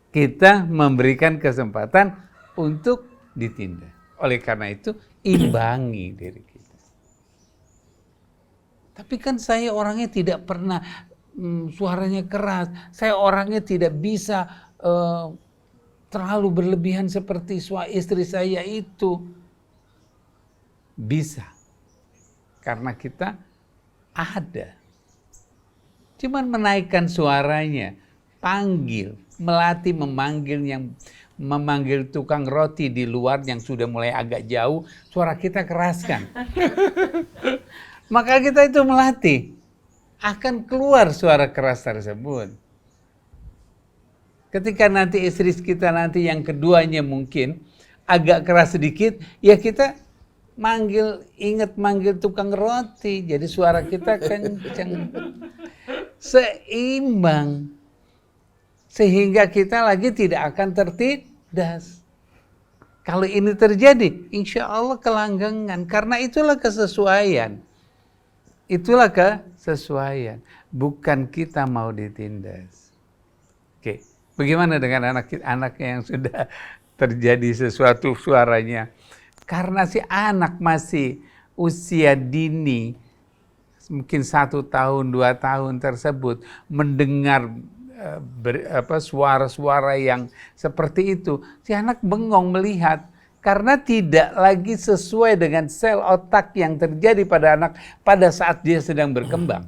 Kita memberikan kesempatan untuk ditindas. Oleh karena itu, imbangi diri kita. Tapi kan saya orangnya tidak pernah suaranya keras. Saya orangnya tidak bisa terlalu berlebihan seperti istri saya itu. Bisa. Karena kita ada. Cuman menaikkan suaranya, panggil, melatih memanggil tukang roti di luar yang sudah mulai agak jauh, suara kita keraskan. Maka kita itu melatih. Akan keluar suara keras tersebut. Ketika nanti istri kita nanti yang keduanya mungkin agak keras sedikit, ya kita ingat manggil tukang roti, jadi suara kita kenceng, seimbang, sehingga kita lagi tidak akan tertindas. Kalau ini terjadi, insya Allah kelanggengan, karena itulah kesesuaian. Itulah kesesuaian, bukan kita mau ditindas. Oke, bagaimana dengan anak yang sudah terjadi sesuatu suaranya? Karena si anak masih usia dini, mungkin 1 tahun, 2 tahun tersebut, mendengar suara-suara yang seperti itu, si anak bengong melihat. Karena tidak lagi sesuai dengan sel otak yang terjadi pada anak pada saat dia sedang berkembang.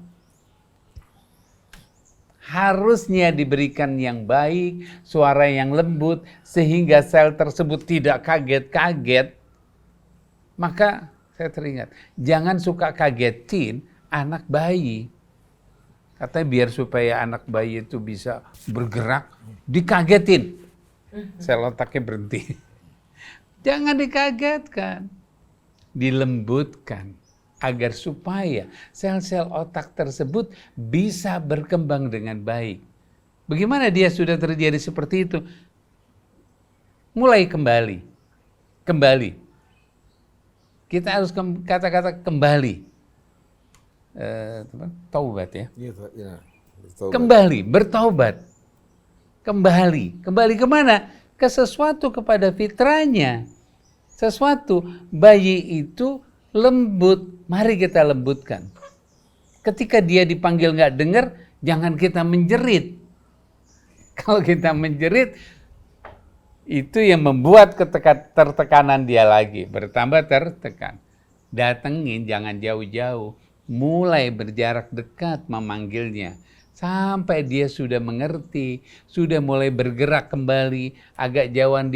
Harusnya diberikan yang baik, suara yang lembut, sehingga sel tersebut tidak kaget-kaget. Maka saya teringat, jangan suka kagetin anak bayi. Katanya biar supaya anak bayi itu bisa bergerak, dikagetin. Sel otaknya berhenti. Jangan dikagetkan, dilembutkan agar supaya sel-sel otak tersebut bisa berkembang dengan baik. Bagaimana dia sudah terjadi seperti itu? Mulai kembali. Kita harus kata-kata kembali. Taubat ya. Kembali, bertaubat. Kembali kemana? Ke sesuatu kepada fitrahnya. Sesuatu, bayi itu lembut, mari kita lembutkan. Ketika dia dipanggil nggak dengar, jangan kita menjerit. Kalau kita menjerit, itu yang membuat tertekanan dia lagi, bertambah tertekan. Datengin, jangan jauh-jauh, mulai berjarak dekat memanggilnya. Sampai dia sudah mengerti, sudah mulai bergerak kembali, agak jauhan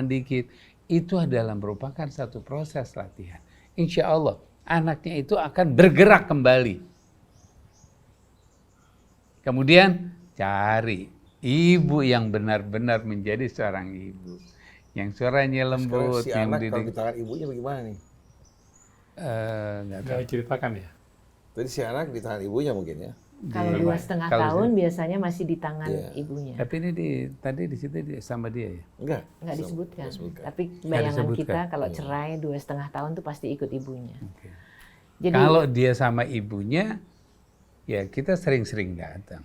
dikit. Itu adalah merupakan satu proses latihan. Insya Allah, anaknya itu akan bergerak kembali. Kemudian cari ibu yang benar-benar menjadi seorang ibu. Yang suaranya lembut. Sekarang si anak kalau di tangan ibunya bagaimana nih? Nggak ceritakan ya? Tadi si anak di tangan ibunya mungkin ya? Kalau 2,5 tahun biasanya masih di tangan ibunya. Tapi ini tadi di situ sama dia ya? Enggak disebutkan. Tapi bayangan kita kalau cerai 2,5 tahun tuh pasti ikut ibunya. Okay. Jadi, kalau dia sama ibunya, ya kita sering-sering datang.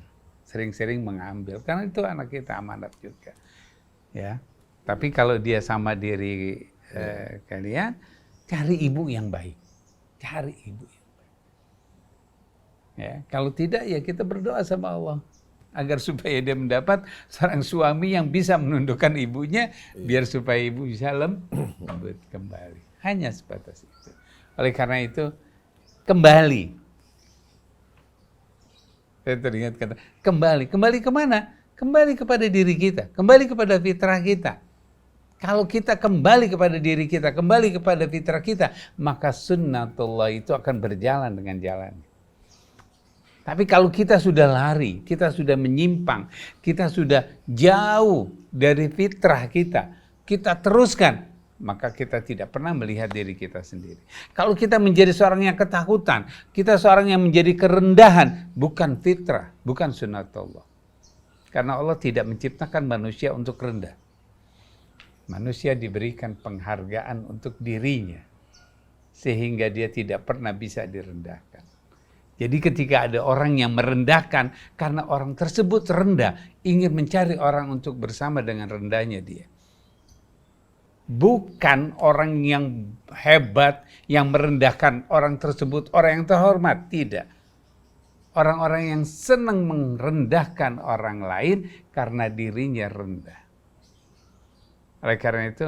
sering-sering mengambil, karena itu anak kita amanat juga. Ya, tapi kalau dia sama diri kalian, cari ibu yang baik, cari ibu yang baik. Ya, kalau tidak ya kita berdoa sama Allah agar supaya dia mendapat seorang suami yang bisa menundukkan ibunya, biar supaya ibu bisa lembut kembali. Hanya sebatas itu. Oleh karena itu, kembali. Saya teringat kata, kembali kemana? Kembali kepada diri kita, kembali kepada fitrah kita. Kalau kita kembali kepada diri kita, kembali kepada fitrah kita, maka sunnatullah itu akan berjalan dengan jalannya. Tapi kalau kita sudah lari, kita sudah menyimpang, kita sudah jauh dari fitrah kita teruskan, maka kita tidak pernah melihat diri kita sendiri. Kalau kita menjadi seorang yang ketakutan, kita seorang yang menjadi kerendahan, bukan fitrah, bukan sunnatullah. Karena Allah tidak menciptakan manusia untuk rendah. Manusia diberikan penghargaan untuk dirinya, sehingga dia tidak pernah bisa direndahkan. Jadi ketika ada orang yang merendahkan, karena orang tersebut rendah, ingin mencari orang untuk bersama dengan rendahnya dia. Bukan orang yang hebat, yang merendahkan orang tersebut, orang yang terhormat. Tidak. Orang-orang yang senang merendahkan orang lain karena dirinya rendah. Oleh karena itu,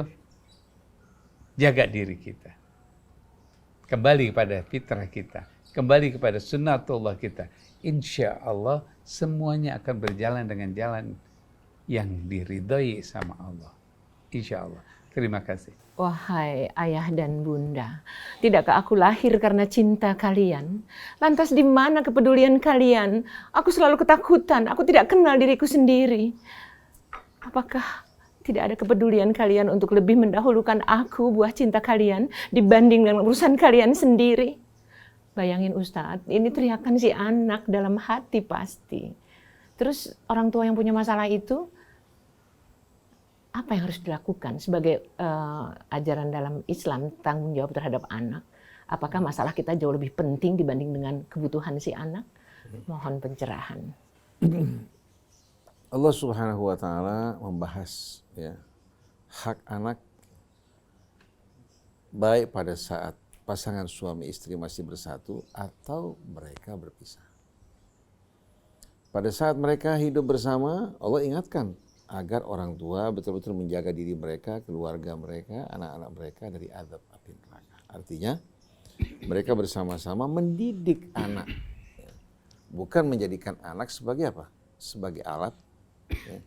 jaga diri kita. Kembali kepada fitrah kita. Kembali kepada sunnatullah kita. Insya Allah semuanya akan berjalan dengan jalan yang diridhoi sama Allah. Insya Allah. Terima kasih. Wahai ayah dan bunda, tidakkah aku lahir karena cinta kalian? Lantas di mana kepedulian kalian? Aku selalu ketakutan, aku tidak kenal diriku sendiri. Apakah tidak ada kepedulian kalian untuk lebih mendahulukan aku, buah cinta kalian, dibanding dengan urusan kalian sendiri? Bayangin Ustadz, ini teriakan si anak dalam hati pasti. Terus orang tua yang punya masalah itu, apa yang harus dilakukan sebagai ajaran dalam Islam, tanggung jawab terhadap anak? Apakah masalah kita jauh lebih penting dibanding dengan kebutuhan si anak? Mohon pencerahan. Allah Subhanahu wa taala membahas ya, hak anak baik pada saat pasangan suami istri masih bersatu atau mereka berpisah. Pada saat mereka hidup bersama, Allah ingatkan agar orang tua betul-betul menjaga diri mereka, keluarga mereka, anak-anak mereka dari azab api neraka. Artinya mereka bersama-sama mendidik anak, bukan menjadikan anak sebagai apa? Sebagai alat, ya,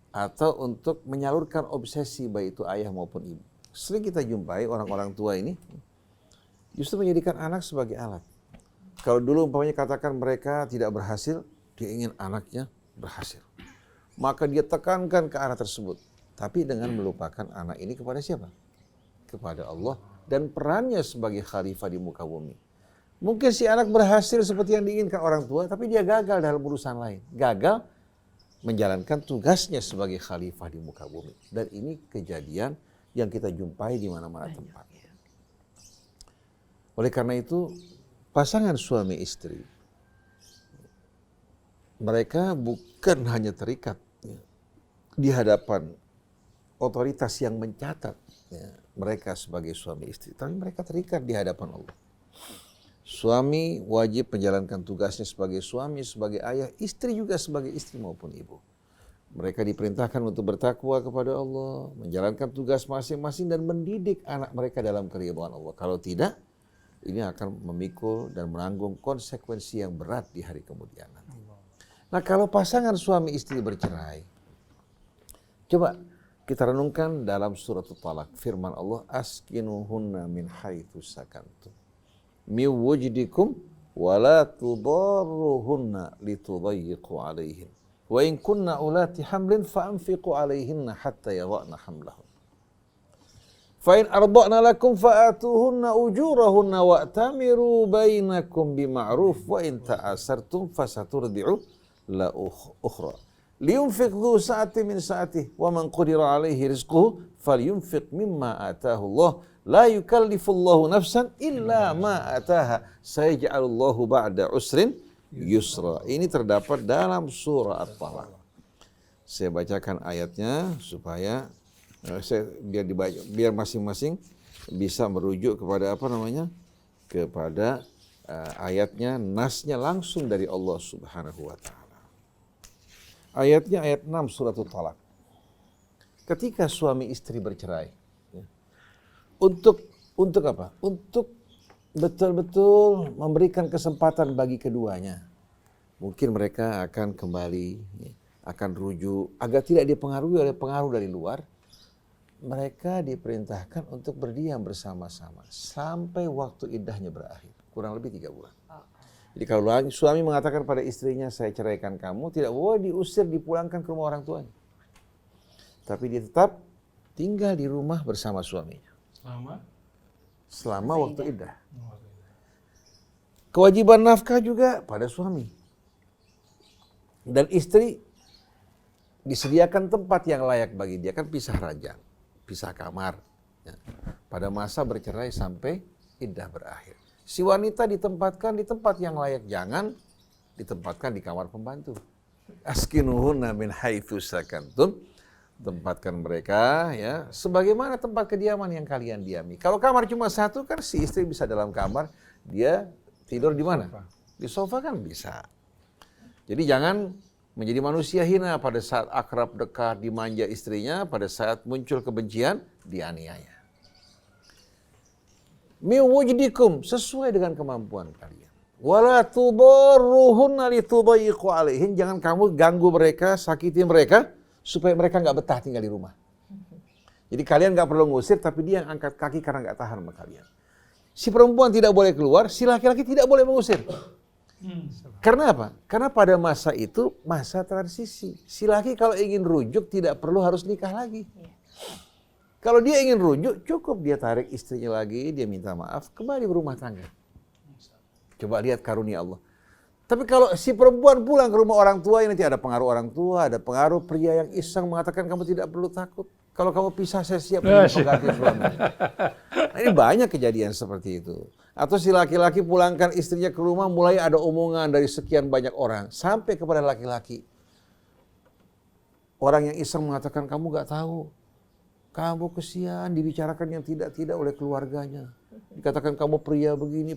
atau untuk menyalurkan obsesi baik itu ayah maupun ibu. Sering kita jumpai orang-orang tua ini justru menjadikan anak sebagai alat. Kalau dulu umpamanya katakan mereka tidak berhasil, dia ingin anaknya berhasil. Maka dia tekankan ke arah tersebut. Tapi dengan melupakan anak ini kepada siapa? Kepada Allah dan perannya sebagai khalifah di muka bumi. Mungkin si anak berhasil seperti yang diinginkan orang tua, tapi dia gagal dalam urusan lain. Gagal menjalankan tugasnya sebagai khalifah di muka bumi. Dan ini kejadian yang kita jumpai di mana-mana tempat. Oleh karena itu, pasangan suami istri, mereka bukan hanya terikat di hadapan otoritas yang mencatat mereka sebagai suami istri, tapi mereka terikat di hadapan Allah. Suami wajib menjalankan tugasnya sebagai suami, sebagai ayah, istri juga sebagai istri maupun ibu. Mereka diperintahkan untuk bertakwa kepada Allah, menjalankan tugas masing-masing dan mendidik anak mereka dalam keridhaan Allah. Kalau tidak, ini akan memikul dan menanggung konsekuensi yang berat di hari kemudian nanti. Nah, kalau pasangan suami istri bercerai, coba kita renungkan dalam surat At-Talaq, firman Allah, askinuhunna min haitsu sakantum min wujdikum wa la tudarruhunna litudayyiqu alaihin wa in kunna ulati hamlin fa-anfiqu alaihinna hatta yadha'na hamlahun fa in arda'na lakum fa'atuhunna ujurahunna wa'tamiru bainakum bima'ruf wa in ta'asartum fasaturdi'u la ukhra liyunfiq dhu sa'atin min sa'atih wa man qudira alaihi rizquhu falyunfiq mimma ataahu Allah la yukallifullahu nafsan illa ma ataaha sayaj'alullahu ba'da usrin yusra. Ini terdapat dalam surah At-Talaq. Saya bacakan ayatnya supaya biar masing-masing bisa merujuk kepada kepada ayatnya, nasnya langsung dari Allah Subhanahu wa taala. Ayatnya ayat 6 surah At-Talaq. Ketika suami istri bercerai, untuk apa? Untuk betul-betul memberikan kesempatan bagi keduanya. Mungkin mereka akan kembali, akan rujuk, agar tidak dipengaruhi oleh pengaruh dari luar. Mereka diperintahkan untuk berdiam bersama-sama sampai waktu iddahnya berakhir, kurang lebih 3 bulan. Jadi kalau suami mengatakan pada istrinya, saya ceraikan kamu, tidak boleh diusir, dipulangkan ke rumah orang tuanya. Tapi dia tetap tinggal di rumah bersama suaminya. Selama waktu iddah. Kewajiban nafkah juga pada suami. Dan istri disediakan tempat yang layak bagi dia, kan pisah ranjang, pisah kamar. Ya. Pada masa bercerai sampai iddah berakhir. Si wanita ditempatkan di tempat yang layak, jangan ditempatkan di kamar pembantu. Askinuhunna min haitsu sakantum. Tempatkan mereka ya sebagaimana tempat kediaman yang kalian diami. Kalau kamar cuma satu kan si istri bisa dalam kamar, dia tidur di mana? Di sofa kan bisa. Jadi jangan menjadi manusia hina pada saat akrab dekat dimanja istrinya, pada saat muncul kebencian dianiaya. Min wujdikum, sesuai dengan kemampuan kalian. Wala tudarruhunna litudayyiqu alaihin, jangan kamu ganggu mereka, sakiti mereka supaya mereka nggak betah tinggal di rumah. Jadi kalian nggak perlu ngusir, tapi dia yang angkat kaki karena nggak tahan sama kalian. Si perempuan tidak boleh keluar, si laki-laki tidak boleh mengusir. Karena apa? Karena pada masa itu masa transisi. Si laki kalau ingin rujuk tidak perlu harus nikah lagi. Kalau dia ingin rujuk, cukup dia tarik istrinya lagi, dia minta maaf, kembali berumah tangga. Coba lihat karunia Allah. Tapi kalau si perempuan pulang ke rumah orang tua, nanti ada pengaruh orang tua, ada pengaruh pria yang iseng mengatakan kamu tidak perlu takut. Kalau kamu pisah, saya siap menjadi pengganti suami. Nah, ini banyak kejadian seperti itu. Atau si laki-laki pulangkan istrinya ke rumah, mulai ada omongan dari sekian banyak orang, sampai kepada laki-laki. Orang yang iseng mengatakan kamu gak tahu, kamu kesian dibicarakan yang tidak-tidak oleh keluarganya. Dikatakan kamu pria begini,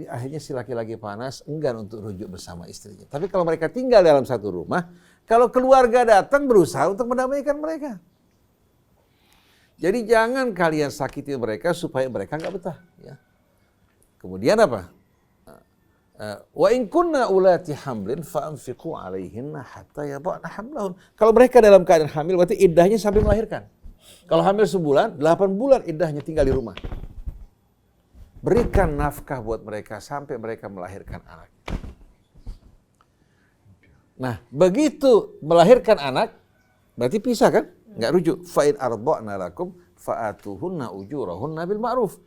akhirnya si laki-laki panas, enggan untuk rujuk bersama istrinya. Tapi kalau mereka tinggal dalam satu rumah, kalau keluarga datang berusaha untuk mendamaikan mereka. Jadi jangan kalian sakiti mereka supaya mereka nggak betah. Ya. Kemudian apa? Wa in kunna ulati hamlin fa'anfiqu alaihinna hatta yada'na hamlahun. Kalau mereka dalam keadaan hamil, berarti iddahnya sampai melahirkan. Kalau hamil sebulan, 8 bulan iddahnya tinggal di rumah. Berikan nafkah buat mereka sampai mereka melahirkan anak. Nah, begitu melahirkan anak, berarti pisah kan? Nggak rujuk. Fa'in arda'na lakum fa'atuhunna ujurahunna bil ma'ruf.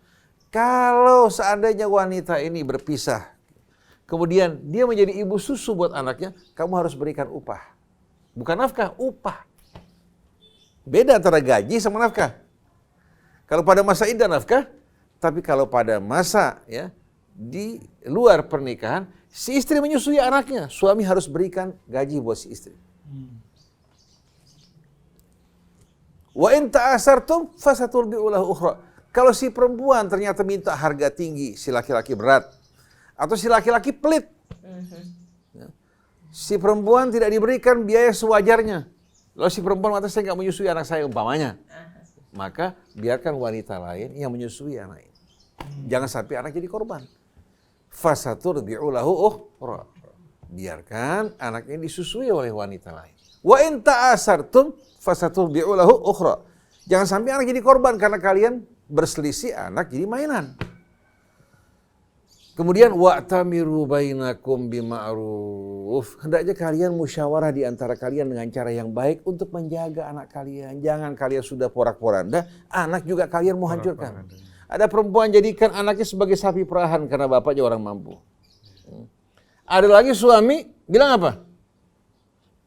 Kalau seandainya wanita ini berpisah, kemudian dia menjadi ibu susu buat anaknya, kamu harus berikan upah. Bukan nafkah, upah. Beda antara gaji sama nafkah. Kalau pada masa iddah nafkah, tapi kalau pada masa ya di luar pernikahan, si istri menyusui anaknya, suami harus berikan gaji buat si istri. Wa in ta'asartum fasaturdi'u lahu ukhra. Kalau si perempuan ternyata minta harga tinggi, si laki-laki berat, atau si laki-laki pelit, si perempuan tidak diberikan biaya sewajarnya. Lalu si perempuan mengatakan saya nggak menyusui anak saya umpamanya, maka biarkan wanita lain yang menyusui anak ini. Jangan sampai anak jadi korban. Fasaturdi'u lahu ukhra. Biarkan anak ini disusui oleh wanita lain. Wa in ta'asartum fasaturdi'u lahu ukhra. Jangan sampai anak jadi korban karena kalian berselisih, anak jadi mainan. Kemudian wa'tamiru bainakum bima'ruf. Hendaknya kalian musyawarah di antara kalian dengan cara yang baik untuk menjaga anak kalian. Jangan kalian sudah porak-poranda, anak juga kalian mau hancurkan. Ada perempuan jadikan anaknya sebagai sapi perahan karena bapaknya orang mampu. Ada lagi suami bilang apa?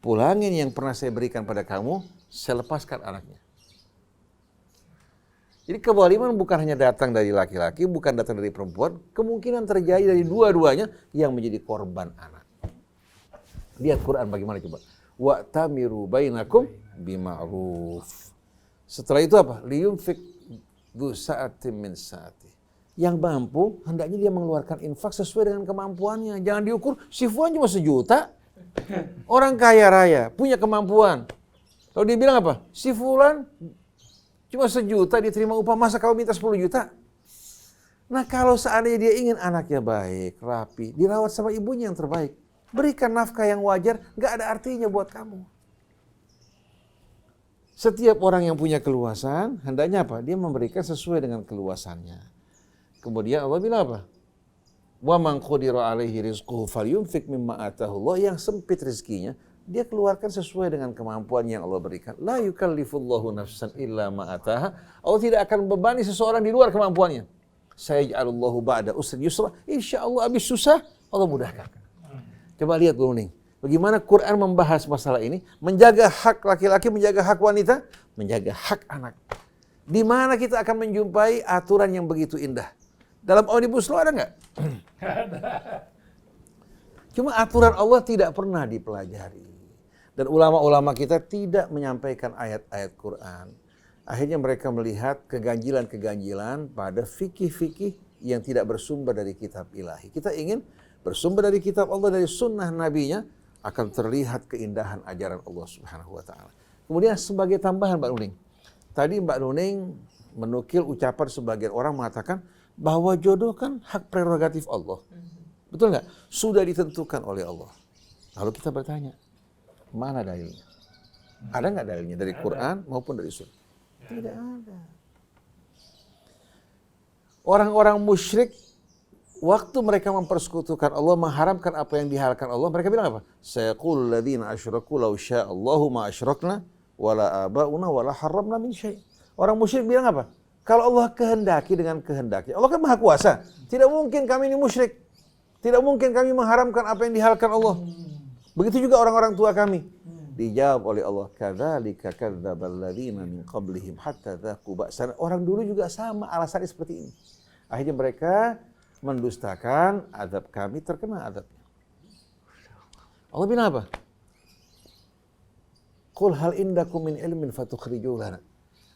Pulangin yang pernah saya berikan pada kamu, saya lepaskan anaknya. Jadi kezaliman bukan hanya datang dari laki-laki, bukan datang dari perempuan, kemungkinan terjadi dari dua-duanya yang menjadi korban anak. Lihat Quran bagaimana coba. Wa'tamiru bainakum bima'ruf. Setelah itu apa? Liyunfik du sa'atin min sa'ati. Yang mampu, hendaknya dia mengeluarkan infak sesuai dengan kemampuannya. Jangan diukur, si Fuan cuma 1 juta. Orang kaya raya, punya kemampuan. Kalau dia bilang apa? Si Fulan cuma 1 juta diterima upah, masa kau minta 10 juta? Nah kalau seandainya dia ingin anaknya baik, rapi, dirawat sama ibunya yang terbaik, berikan nafkah yang wajar, nggak ada artinya buat kamu. Setiap orang yang punya keluasan, hendaknya apa? Dia memberikan sesuai dengan keluasannya. Kemudian Allah bilang apa? Wa man qudira alaihi rizquhu falyunfik mimma atahu Allah. Yang sempit rezekinya, dia keluarkan sesuai dengan kemampuan yang Allah berikan. La yukallifullahu nafsan illa ma ataha. Allah tidak akan membebani seseorang di luar kemampuannya. Sayaj'alullahu ba'da usrin yusra. Insyaallah habis susah, Allah mudahkan. Coba lihat dulu nih, bagaimana Quran membahas masalah ini, menjaga hak laki-laki, menjaga hak wanita, menjaga hak anak. Di mana kita akan menjumpai aturan yang begitu indah? Dalam Omnibus Law ada nggak? Cuma aturan Allah tidak pernah dipelajari. Dan ulama-ulama kita tidak menyampaikan ayat-ayat Quran. Akhirnya mereka melihat keganjilan-keganjilan pada fikih-fikih yang tidak bersumber dari kitab ilahi. Kita ingin bersumber dari kitab Allah, dari sunnah nabinya, akan terlihat keindahan ajaran Allah Subhanahu wa ta'ala. Kemudian sebagai tambahan Mbak Nuning, tadi Mbak Nuning menukil ucapan sebagian orang mengatakan bahwa jodoh kan hak prerogatif Allah. Betul nggak? Sudah ditentukan oleh Allah. Lalu kita bertanya, mana dalilnya? Ada nggak dalilnya dari Quran maupun dari Sunnah? Tidak ada. Orang-orang musyrik, waktu mereka mempersekutukan Allah, mengharamkan apa yang dihalalkan Allah, mereka bilang apa? Sayaqul ladzina asyraku law sya'allahu ma asyrakna wala abauna wala harramna min syai'. Orang musyrik bilang apa? Kalau Allah kehendaki dengan kehendaknya, Allah kan maha kuasa. Tidak mungkin kami ini musyrik. Tidak mungkin kami mengharamkan apa yang dihalalkan Allah. Begitu juga orang-orang tua kami. Dijawab oleh Allah, kadzalika kadzdzabal ladzina min qablihim hatta dzaqu ba'sana. Orang dulu juga sama alasannya seperti ini. Akhirnya mereka mendustakan azab kami, terkena azabnya. Allah bilang apa? Qul hal indakum min ilmin fatukhrijuhu lana.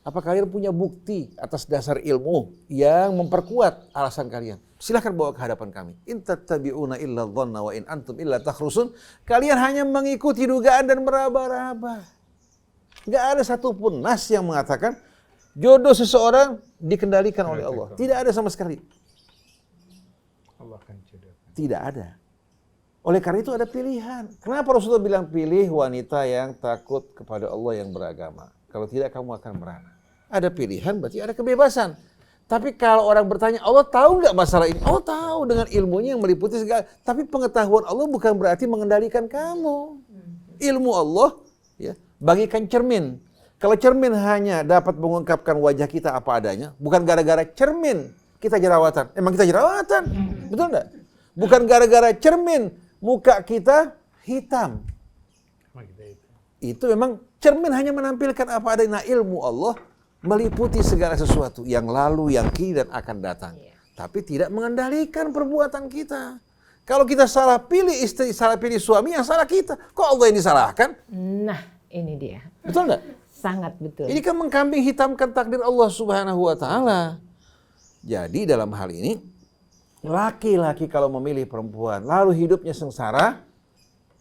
Apa kalian punya bukti atas dasar ilmu yang memperkuat alasan kalian? Silahkan bawa ke hadapan kami. In tattabi'una illa dhanna wa in antum illa takhrusun. Kalian hanya mengikuti dugaan dan meraba-raba. Enggak ada satupun nas yang mengatakan jodoh seseorang dikendalikan oleh Allah. Tidak ada sama sekali. Allah akan jodohkan. Tidak ada. Oleh karena itu ada pilihan. Kenapa Rasulullah bilang pilih wanita yang takut kepada Allah yang beragama? Kalau tidak kamu akan merana. Ada pilihan berarti ada kebebasan. Tapi kalau orang bertanya, Allah tahu nggak masalah ini? Allah tahu dengan ilmunya yang meliputi segala. Tapi pengetahuan Allah bukan berarti mengendalikan kamu. Ilmu Allah ya bagikan cermin. Kalau cermin hanya dapat mengungkapkan wajah kita apa adanya, bukan gara-gara cermin kita jerawatan. Emang kita jerawatan? Betul nggak? Bukan gara-gara cermin muka kita hitam. Itu memang cermin hanya menampilkan apa adanya. Nah, ilmu Allah meliputi segala sesuatu yang lalu, yang kini, dan akan datang. Tapi tidak mengendalikan perbuatan kita. Kalau kita salah pilih istri, salah pilih suami, yang salah kita. Kok Allah yang disalahkan? Nah, ini dia. Betul nggak? Sangat betul. Ini kan mengkambing hitamkan takdir Allah Subhanahu wa ta'ala. Jadi dalam hal ini, laki-laki kalau memilih perempuan, lalu hidupnya sengsara,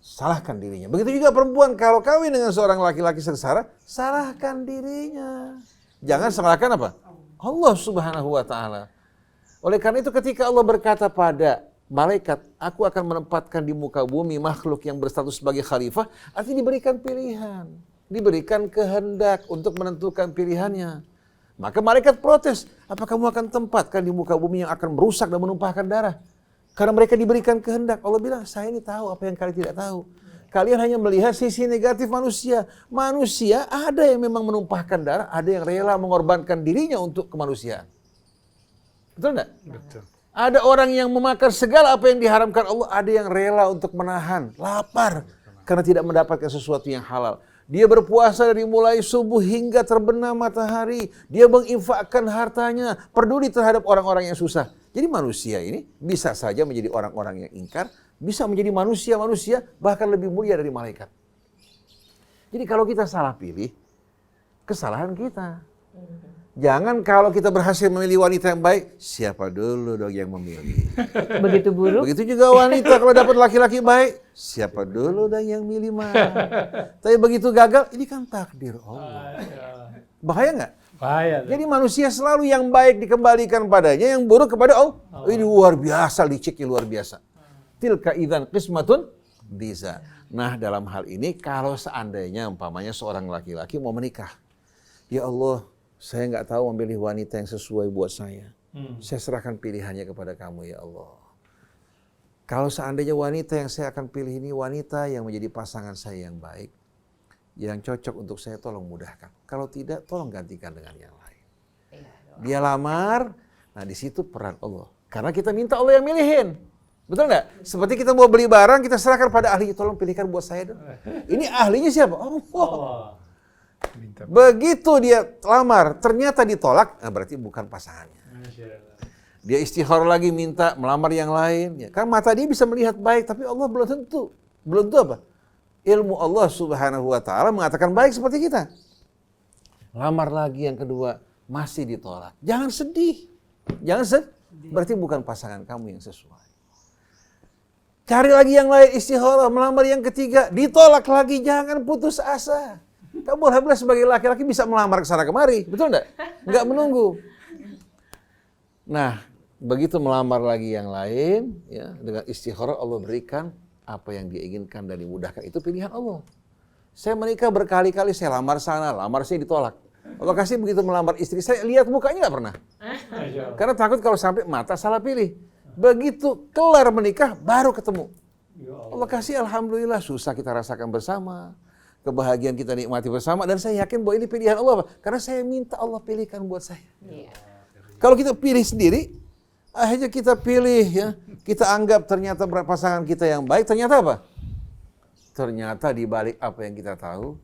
salahkan dirinya. Begitu juga perempuan kalau kawin dengan seorang laki-laki sengsara, salahkan dirinya. Jangan salahkan apa? Allah Subhanahu wa ta'ala. Oleh karena itu ketika Allah berkata pada malaikat, aku akan menempatkan di muka bumi makhluk yang berstatus sebagai khalifah, artinya diberikan pilihan, diberikan kehendak untuk menentukan pilihannya. Maka malaikat protes, apa kamu akan tempatkan di muka bumi yang akan merusak dan menumpahkan darah? Karena mereka diberikan kehendak. Allah bilang, saya ini tahu apa yang kalian tidak tahu. Kalian hanya melihat sisi negatif manusia. Manusia ada yang memang menumpahkan darah, ada yang rela mengorbankan dirinya untuk kemanusiaan. Betul enggak? Betul. Ada orang yang memakan segala apa yang diharamkan Allah, ada yang rela untuk menahan lapar karena tidak mendapatkan sesuatu yang halal. Dia berpuasa dari mulai subuh hingga terbenam matahari. Dia menginfakkan hartanya, peduli terhadap orang-orang yang susah. Jadi manusia ini bisa saja menjadi orang-orang yang ingkar, bisa menjadi manusia bahkan lebih mulia dari malaikat. Jadi kalau kita salah pilih, kesalahan kita. Jangan kalau kita berhasil memilih wanita yang baik, siapa dulu dong yang memilih. Begitu buruk? Begitu juga wanita kalau dapat laki-laki baik, siapa dulu dong yang milih mah. Tapi begitu gagal, ini kan takdir Allah. Bahaya nggak? Bahaya. Jadi manusia selalu yang baik dikembalikan padanya, yang buruk kepada Allah. Ini luar biasa, liciknya luar biasa. Tilka idzan qismatun diza. Nah, dalam hal ini kalau seandainya umpamanya seorang laki-laki mau menikah. Ya Allah, saya nggak tahu memilih wanita yang sesuai buat saya. Saya serahkan pilihannya kepada kamu ya Allah. Kalau seandainya wanita yang saya akan pilih ini wanita yang menjadi pasangan saya yang baik, yang cocok untuk saya, tolong mudahkan. Kalau tidak, tolong gantikan dengan yang lain. Dia lamar, nah di situ peran Allah. Karena kita minta Allah yang milihin. Betul nggak? Seperti kita mau beli barang, kita serahkan pada ahli, tolong pilihkan buat saya dong. Ini ahlinya siapa? Allah. Begitu dia lamar, ternyata ditolak, nah berarti bukan pasangannya. Dia istikharah lagi minta melamar yang lain. Ya, kan mata dia bisa melihat baik, tapi Allah belum tentu. Belum tentu apa? Ilmu Allah Subhanahu wa Ta'ala mengatakan baik seperti kita. Lamar lagi yang kedua, masih ditolak. Jangan sedih. Jangan sedih. Berarti bukan pasangan kamu yang sesuai. Cari lagi yang lain, istikharah, melamar yang ketiga, ditolak lagi, jangan putus asa. Kamu alhamdulillah sebagai laki-laki bisa melamar ke sana kemari, betul enggak? Enggak menunggu. Nah, begitu melamar lagi yang lain, ya, dengan istikharah Allah berikan apa yang dia inginkan dan dimudahkan. Itu pilihan Allah. Saya menikah berkali-kali, saya lamar sana, lamar sini ditolak. Allah kasih begitu melamar istri saya, lihat mukanya nggak pernah. Karena takut kalau sampai mata salah pilih. Begitu kelar menikah, baru ketemu. Allah kasih alhamdulillah, susah kita rasakan bersama. Kebahagiaan kita nikmati bersama. Dan saya yakin bahwa ini pilihan Allah. Karena saya minta Allah pilihkan buat saya. Kalau kita pilih sendiri, akhirnya kita pilih ya. Kita anggap ternyata pasangan kita yang baik, ternyata apa? Ternyata di balik apa yang kita tahu,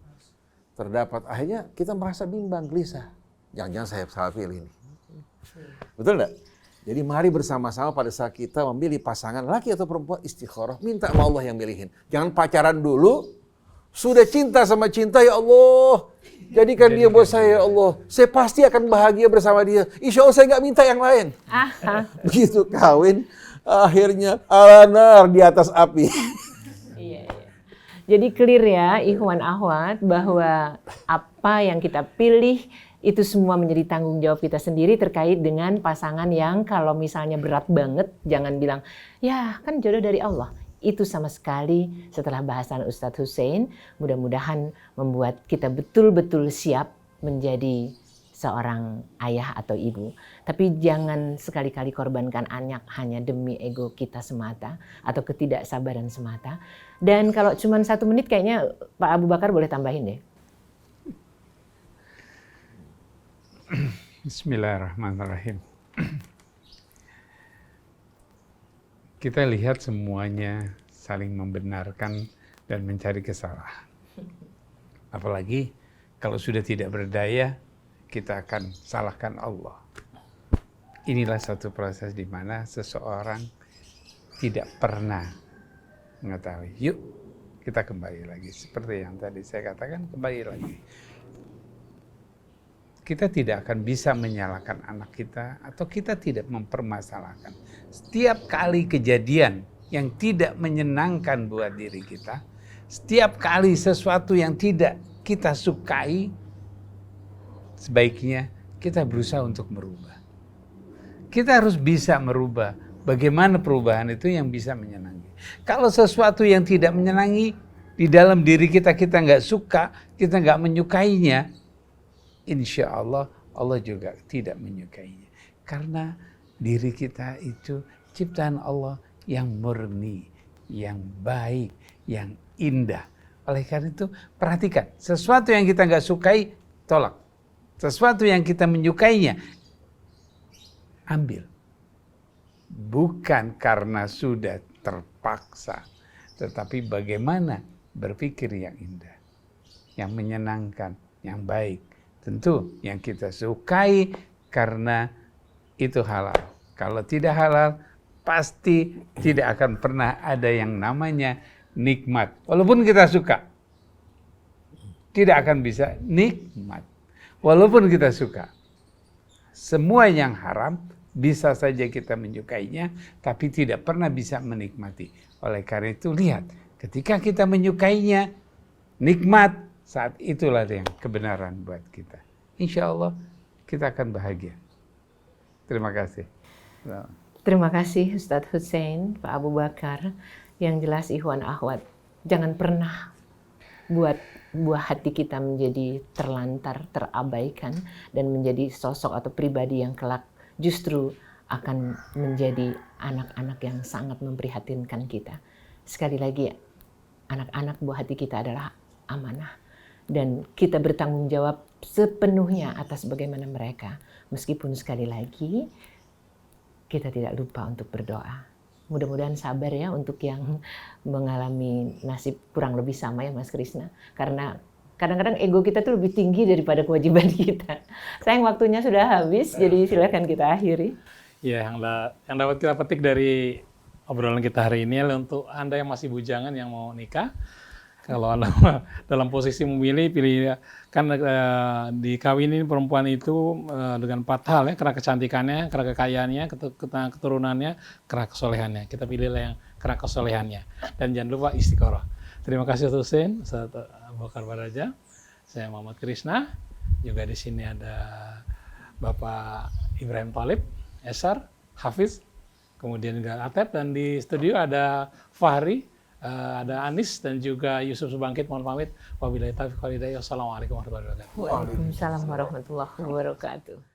terdapat akhirnya kita merasa bimbang, gelisah. Jangan-jangan saya salah pilih ini. Betul enggak? Jadi mari bersama-sama pada saat kita memilih pasangan laki atau perempuan, istikharah, minta sama Allah yang milihin. Jangan pacaran dulu, sudah cinta sama cinta, ya Allah, jadikan dia buat saya ya Allah. Saya pasti akan bahagia bersama dia. Insya Allah saya nggak minta yang lain. Begitu kawin, akhirnya alanar di atas api. Jadi clear ya, ikhwan akhwat, bahwa apa yang kita pilih itu semua menjadi tanggung jawab kita sendiri terkait dengan pasangan yang kalau misalnya berat banget, jangan bilang, ya kan jodoh dari Allah. Itu sama sekali setelah bahasan Ustadz Hussein, mudah-mudahan membuat kita betul-betul siap menjadi seorang ayah atau ibu. Tapi jangan sekali-kali korbankan anak hanya demi ego kita semata atau ketidaksabaran semata. Dan kalau cuma 1 menit kayaknya Pak Abu Bakar boleh tambahin deh. Bismillahirrahmanirrahim. Kita lihat semuanya saling membenarkan dan mencari kesalahan. Apalagi kalau sudah tidak berdaya, kita akan salahkan Allah. Inilah satu proses di mana seseorang tidak pernah mengetahui. Yuk, kita kembali lagi. Seperti yang tadi saya katakan, kembali lagi. Kita tidak akan bisa menyalahkan anak kita atau kita tidak mempermasalahkan. Setiap kali kejadian yang tidak menyenangkan buat diri kita, setiap kali sesuatu yang tidak kita sukai, sebaiknya kita berusaha untuk merubah. Kita harus bisa merubah. Bagaimana perubahan itu yang bisa menyenangi. Kalau sesuatu yang tidak menyenangi, di dalam diri kita nggak suka, kita nggak menyukainya, insya Allah, Allah juga tidak menyukainya. Karena diri kita itu ciptaan Allah yang murni, yang baik, yang indah. Oleh karena itu, perhatikan. Sesuatu yang kita nggak sukai, tolak. Sesuatu yang kita menyukainya, ambil. Bukan karena sudah terpaksa, tetapi bagaimana berpikir yang indah, yang menyenangkan, yang baik. Tentu yang kita sukai karena itu halal. Kalau tidak halal, pasti tidak akan pernah ada yang namanya nikmat. Walaupun kita suka, tidak akan bisa nikmat. Walaupun kita suka. Semua yang haram bisa saja kita menyukainya, tapi tidak pernah bisa menikmati. Oleh karena itu lihat, ketika kita menyukainya, nikmat, saat itulah yang kebenaran buat kita. Insya Allah kita akan bahagia. Terima kasih. Terima kasih Ustadz Hussein, Pak Abu Bakar. Yang jelas ikhwan akhwat, jangan pernah buat buah hati kita menjadi terlantar, terabaikan, dan menjadi sosok atau pribadi yang kelak justru akan menjadi anak-anak yang sangat memprihatinkan kita. Sekali lagi, anak-anak buah hati kita adalah amanah. Dan kita bertanggung jawab sepenuhnya atas bagaimana mereka. Meskipun sekali lagi, kita tidak lupa untuk berdoa. Mudah-mudahan sabar ya untuk yang mengalami nasib kurang lebih sama ya Mas Krisna. Karena kadang-kadang ego kita tuh lebih tinggi daripada kewajiban kita. Sayang waktunya sudah habis, jadi silakan kita akhiri. Ya, yang dapat kita petik dari obrolan kita hari ini adalah untuk Anda yang masih bujangan yang mau nikah. Kalau Anda dalam posisi memilih, pilih kan dikawinin perempuan itu dengan 4 hal ya, karena kecantikannya, karena kekayaannya, keturunannya, karena kesolehannya. Kita pilihlah yang karena kesolehannya. Dan jangan lupa istiqoroh. Terima kasih Ustaz Hussein, Ustaz Abu Bakar Baraja. Saya Muhammad Krisna. Juga di sini ada Bapak Ibrahim Talib, Esar, Hafiz, kemudian juga Atep, dan di studio ada Fahri, ada Anis dan juga Yusuf Subangkit. Mohon pamit. Wabillahi taufiq wal hidayah. Wassalamualaikum warahmatullahi wabarakatuh. Waalaikumsalam warahmatullahi wabarakatuh.